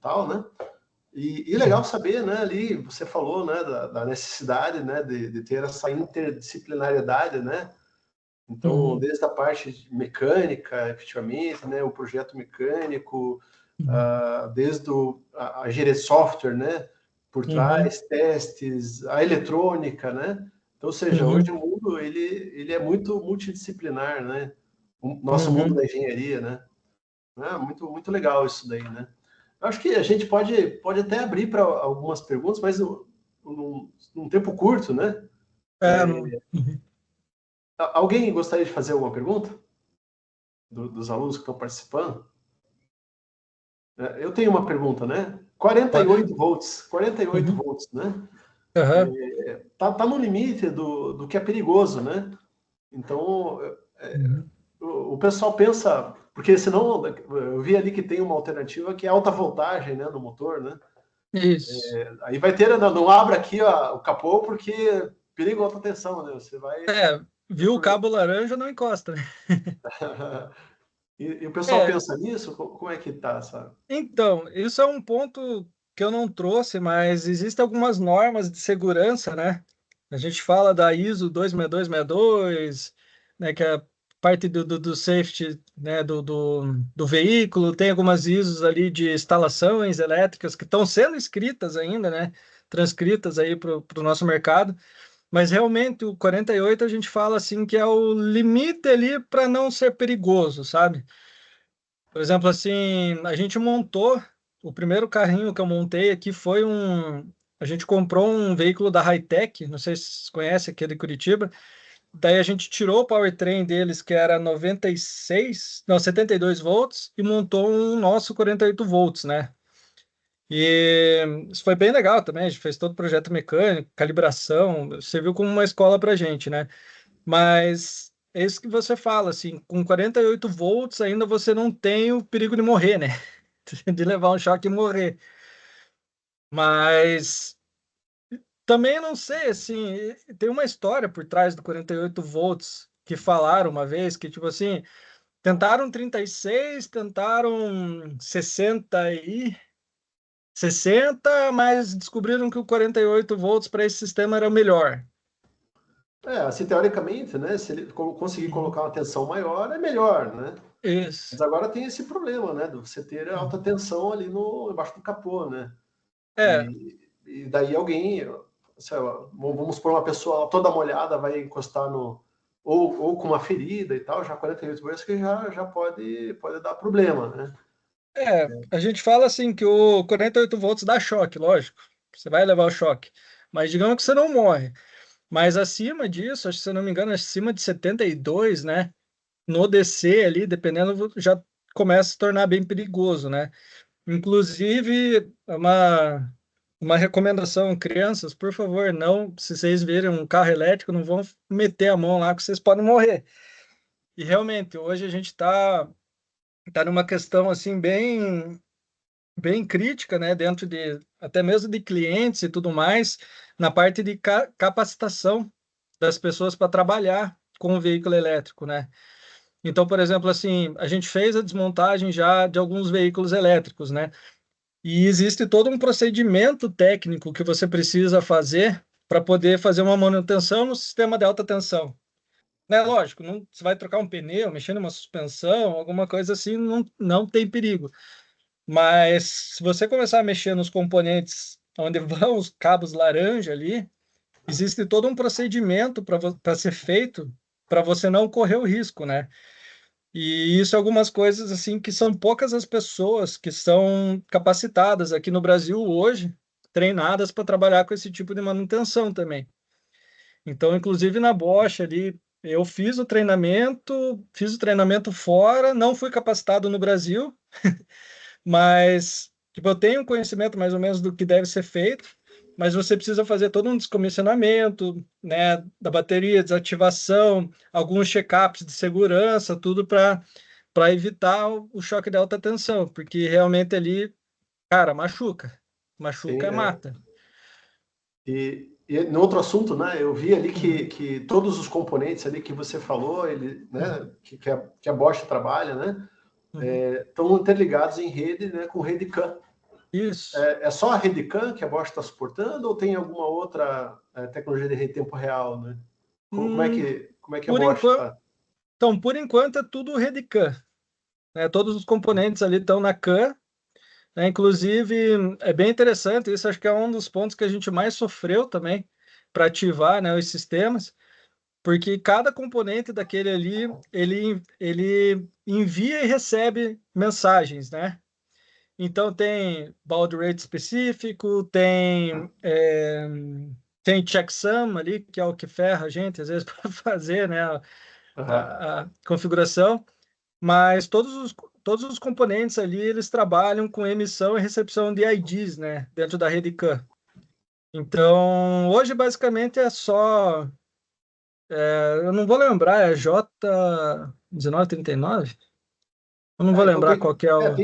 tal, né? E legal uhum, saber, né, ali você falou, né, da necessidade, né, de ter essa interdisciplinariedade, né? Então, uhum, desde a parte mecânica, efetivamente, né, o projeto mecânico, uhum, desde a engenharia de software, né, por uhum, trás, testes, a eletrônica, né? Então, ou seja, hoje uhum, o mundo ele é muito multidisciplinar, né? O nosso mundo uhum. da engenharia, né? Muito legal isso daí, né? Eu acho que a gente pode até abrir para algumas perguntas, mas num tempo curto, né? Uhum. Alguém gostaria de fazer alguma pergunta dos alunos que estão participando? Eu tenho uma pergunta, né? 48 volts, 48 Uhum. volts, né? Aham. Tá no limite do que é perigoso, né? Então, Uhum. o pessoal pensa, porque senão eu vi ali que tem uma alternativa que é alta voltagem, né, no motor, né? Isso. Aí vai ter, não abra aqui ó, o capô porque perigo alta tensão, né? Você vai. Viu o cabo laranja, não encosta, né? E o pessoal É, pensa nisso? Como é que tá, sabe? então, isso é um ponto que eu não trouxe, mas existem algumas normas de segurança, né? A gente fala da ISO 26262, né, que é a parte do safety, né, do veículo, tem algumas ISOs ali de instalações elétricas que estão sendo escritas ainda, né, transcritas aí para o nosso mercado, mas realmente o 48 a gente fala assim que é o limite ali para não ser perigoso, sabe? Por exemplo, assim, a gente montou, o primeiro carrinho que eu montei aqui foi a gente comprou um veículo da Hightech, não sei se vocês conhecem, aqui é de Curitiba, daí a gente tirou o powertrain deles, que era 96, não, 72 volts, e montou um nosso 48 volts, né? E isso foi bem legal também, a gente fez todo o projeto mecânico, calibração, serviu como uma escola pra gente, né? Mas é isso que você fala, assim, com 48 volts ainda você não tem o perigo de morrer, né? De levar um choque e morrer. Mas também não sei, assim, tem uma história por trás do 48 volts que falaram uma vez que, tipo assim, tentaram 36, tentaram 60, mas descobriram que o 48 volts para esse sistema era o melhor. Assim, teoricamente, né? Se ele conseguir Uhum. colocar uma tensão maior, é melhor, né? Mas Isso. agora tem esse problema, né? De você ter alta Uhum. tensão ali no, embaixo do capô, né? É, E daí alguém, sei lá, vamos supor uma pessoa toda molhada vai encostar no. Ou com uma ferida e tal, já 48 vezes que já pode dar problema, né? a gente fala assim que o 48 volts dá choque, lógico. Você vai levar o choque. Mas digamos que você não morre. Mas acima disso, acho que se eu não me engano, acima de 72, né? No DC ali, dependendo, já começa a se tornar bem perigoso, né? Inclusive, uma recomendação, crianças, por favor, não, se vocês verem um carro elétrico, não vão meter a mão lá, que vocês podem morrer. E realmente, hoje a gente tá numa questão assim bem crítica, né, dentro de até mesmo de clientes e tudo mais, na parte de capacitação das pessoas para trabalhar com o veículo elétrico, né? Então, por exemplo, assim, a gente fez a desmontagem já de alguns veículos elétricos, né? E existe todo um procedimento técnico que você precisa fazer para poder fazer uma manutenção no sistema de alta tensão. Né? Lógico, não, você vai trocar um pneu, mexer numa suspensão, alguma coisa assim, não tem perigo. Mas se você começar a mexer nos componentes onde vão os cabos laranja ali, existe todo um procedimento para ser feito para você não correr o risco, né? E isso é algumas coisas assim que são poucas as pessoas que são capacitadas aqui no Brasil hoje, treinadas para trabalhar com esse tipo de manutenção também. Então, inclusive na Bosch ali, eu fiz o treinamento fora, não fui capacitado no Brasil, mas tipo, eu tenho um conhecimento mais ou menos do que deve ser feito, mas você precisa fazer todo um descomissionamento, né, da bateria, desativação, alguns check-ups de segurança, tudo para evitar o choque de alta tensão, porque realmente ali, cara, Sim, machuca, mata. e no outro assunto, né, eu vi ali Uhum, que todos os componentes ali que você falou, ele, né, que a Bosch trabalha, né, uhum. estão interligados em rede, né, com rede CAN. Isso. É só a rede CAN que a Bosch está suportando ou tem alguma outra tecnologia de rede tempo real, né? Hum, Como é que a por Bosch enquanto, está? então, por enquanto é tudo rede CAN, né? Todos os componentes ali estão na CAN, né? Inclusive, é bem interessante, isso acho que é um dos pontos que a gente mais sofreu também para ativar, né, os sistemas, porque cada componente daquele ali, ele envia e recebe mensagens, né? Então tem baud rate específico, tem checksum ali, que é o que ferra a gente, às vezes, para fazer, né, Aham. a configuração, mas todos os componentes ali, eles trabalham com emissão e recepção de IDs, né, dentro da rede CAN. Então, hoje basicamente é só, eu não vou lembrar, é J1939. Eu não vou Então lembrar qual que é o...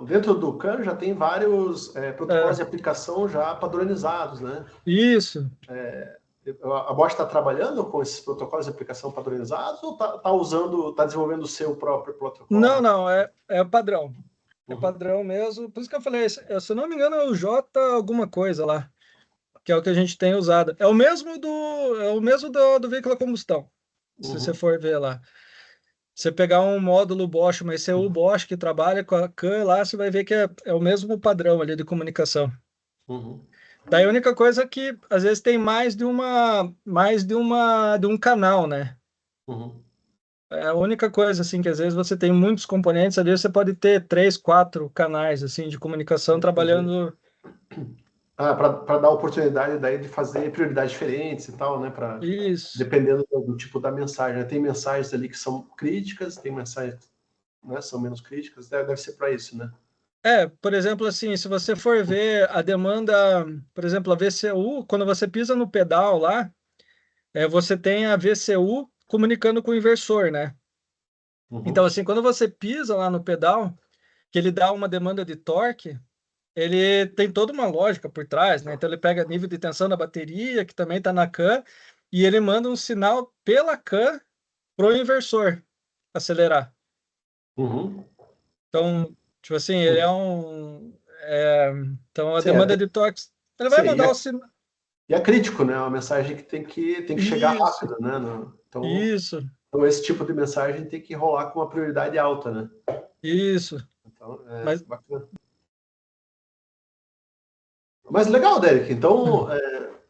dentro do CAN já tem vários protocolos é, de aplicação já padronizados, né? isso. A Bosch está trabalhando com esses protocolos de aplicação padronizados ou está desenvolvendo o seu próprio protocolo? Não, é padrão. É padrão mesmo. Por isso que eu falei, se eu não me engano, é o J alguma coisa lá, que é o que a gente tem usado. É o mesmo do veículo a combustão, se você for ver lá. Você pegar um módulo Bosch, mas se é o Bosch que trabalha com a CAN lá, você vai ver que é o mesmo padrão ali de comunicação. Daí a única coisa é que às vezes tem mais de um canal, né? É a única coisa assim que às vezes você tem muitos componentes ali, você pode ter 3, 4 canais assim de comunicação trabalhando. Para dar oportunidade daí de fazer prioridades diferentes e tal, né? Isso. Dependendo do tipo da mensagem, né? Tem mensagens ali que são críticas, tem mensagens, né, são menos críticas, deve ser para isso, né? Por exemplo, assim, se você for ver a demanda, por exemplo, a VCU, quando você pisa no pedal lá, você tem a VCU comunicando com o inversor, né? Então, assim, quando você pisa lá no pedal, que ele dá uma demanda de torque, ele tem toda uma lógica por trás, né? Então, ele pega nível de tensão da bateria, que também está na CAN, e ele manda um sinal pela CAN para o inversor acelerar. Então, tipo assim, ele é um... então, a demanda de torque, ele vai mandar o sinal... E é crítico, né? É uma mensagem que tem que chegar rápido, né? Isso. Então, esse tipo de mensagem tem que rolar com uma prioridade alta, né? Isso. Então, Mas... bacana. Mas legal, Derek. Então,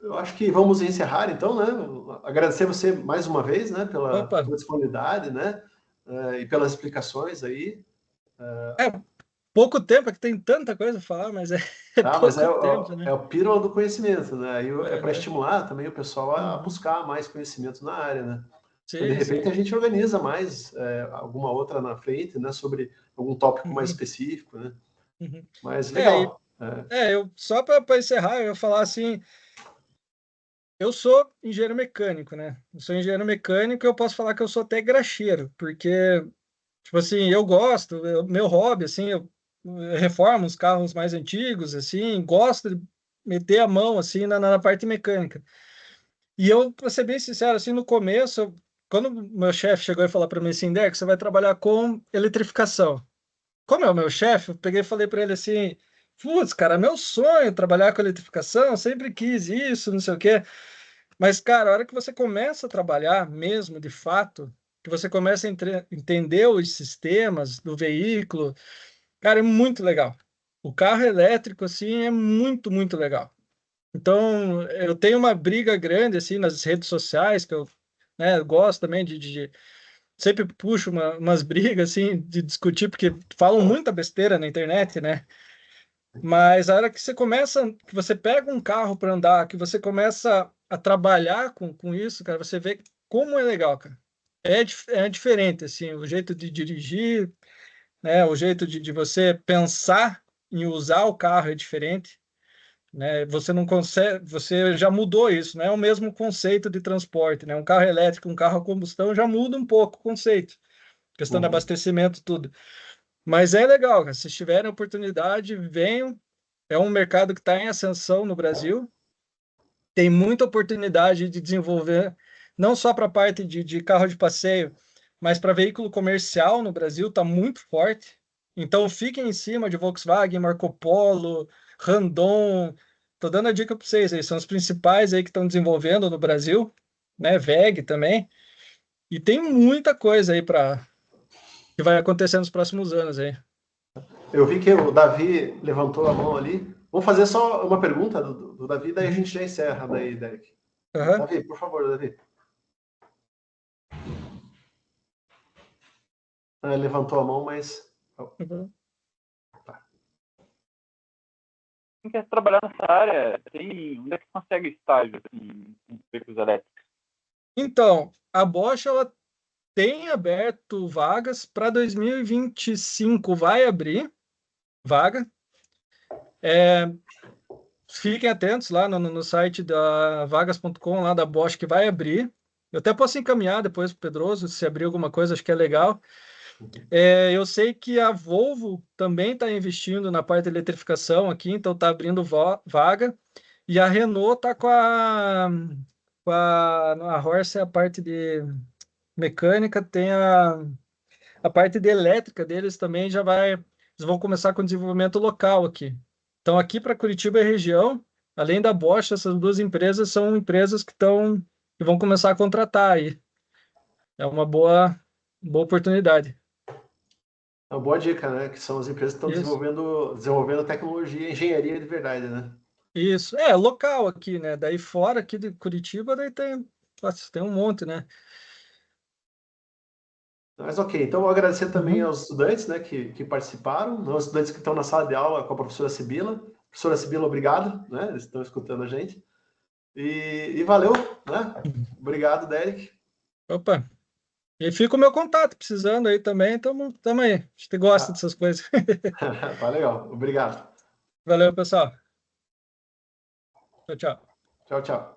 eu acho que vamos encerrar, então, né? Agradecer você mais uma vez, né? Pela disponibilidade, né? E pelas explicações aí. Pouco tempo, é que tem tanta coisa a falar, mas mas pouco tempo, né? É o pílula do conhecimento, né? Aí é para estimular também o pessoal a buscar mais conhecimento na área, né? Sim, então, de repente, a gente organiza mais alguma outra na frente, né? Sobre algum tópico mais específico, né? Mas legal. Eu só para encerrar, eu ia falar assim, eu sou engenheiro mecânico, né? Eu sou engenheiro mecânico e eu posso falar que eu sou até graxeiro, porque, tipo assim, eu gosto, meu hobby, assim, eu reformo os carros mais antigos, assim, gosto de meter a mão, assim, na parte mecânica. E eu, para ser bem sincero, assim, no começo, quando meu chefe chegou e falou para mim assim, Deco, você vai trabalhar com eletrificação. Como é o meu chefe, eu peguei e falei para ele assim, putz, cara, meu sonho é trabalhar com eletrificação, eu sempre quis isso, não sei o quê. Mas, cara, a hora que você começa a trabalhar mesmo, de fato, que você começa a entender os sistemas do veículo, cara, é muito legal. O carro elétrico, assim, é muito, muito legal. Então, eu tenho uma briga grande, assim, nas redes sociais, que eu, né, gosto também sempre puxo umas brigas, assim, de discutir, porque falam muita besteira na internet, né? Mas a hora que você começa, que você pega um carro para andar, que você começa a trabalhar com isso, cara, você vê como é legal, cara. É diferente, assim, o jeito de dirigir, né? O jeito de você pensar em usar o carro é diferente, né? Você não consegue, você já mudou isso, não é o mesmo conceito de transporte, né? Um carro elétrico, um carro a combustão já muda um pouco o conceito, questão de abastecimento, tudo. Mas é legal, cara. Se tiverem oportunidade, venham. É um mercado que está em ascensão no Brasil. Tem muita oportunidade de desenvolver, não só para a parte de carro de passeio, mas para veículo comercial no Brasil está muito forte. Então fiquem em cima de Volkswagen, Marco Polo, Randon. Estou dando a dica para vocês aí, são os principais aí que estão desenvolvendo no Brasil, né? VEG também. E tem muita coisa aí para que vai acontecer nos próximos anos aí. Eu vi que o Davi levantou a mão ali. Vamos fazer só uma pergunta do Davi, daí a gente já encerra, daí, Derek. Davi, por favor, Davi. Levantou a mão, mas... Tá. Quem quer trabalhar nessa área, onde é que consegue estágio assim, em veículos elétricos? Então, a Bosch, ela tem aberto vagas para 2025, vai abrir vaga. Fiquem atentos lá no site da vagas.com, lá da Bosch, que vai abrir. Eu até posso encaminhar depois para o Pedroso, se abrir alguma coisa, acho que é legal. Eu sei que a Volvo também está investindo na parte de eletrificação aqui, então está abrindo vaga. E a Renault está a Horse é a parte de mecânica, tem a parte de elétrica deles também eles vão começar com desenvolvimento local aqui. Então, aqui para Curitiba e região, além da Bosch, essas duas empresas são empresas que vão começar a contratar aí. É uma boa oportunidade. É uma boa dica, né? Que são as empresas que estão Isso. desenvolvendo tecnologia, engenharia de verdade, né? Isso, local aqui, né? Daí fora aqui de Curitiba, daí tem um monte, né? Mas ok, então eu vou agradecer também Uhum. aos estudantes, né, que participaram, aos estudantes que estão na sala de aula com a professora Sibila. Professora Sibila, obrigado, né? Eles estão escutando a gente. E valeu, né? Obrigado, Derek. Opa, e fica o meu contato, precisando aí também, tamo aí. A gente gosta Tá, dessas coisas. tá legal. Obrigado. Valeu, pessoal. Tchau, tchau. Tchau, tchau.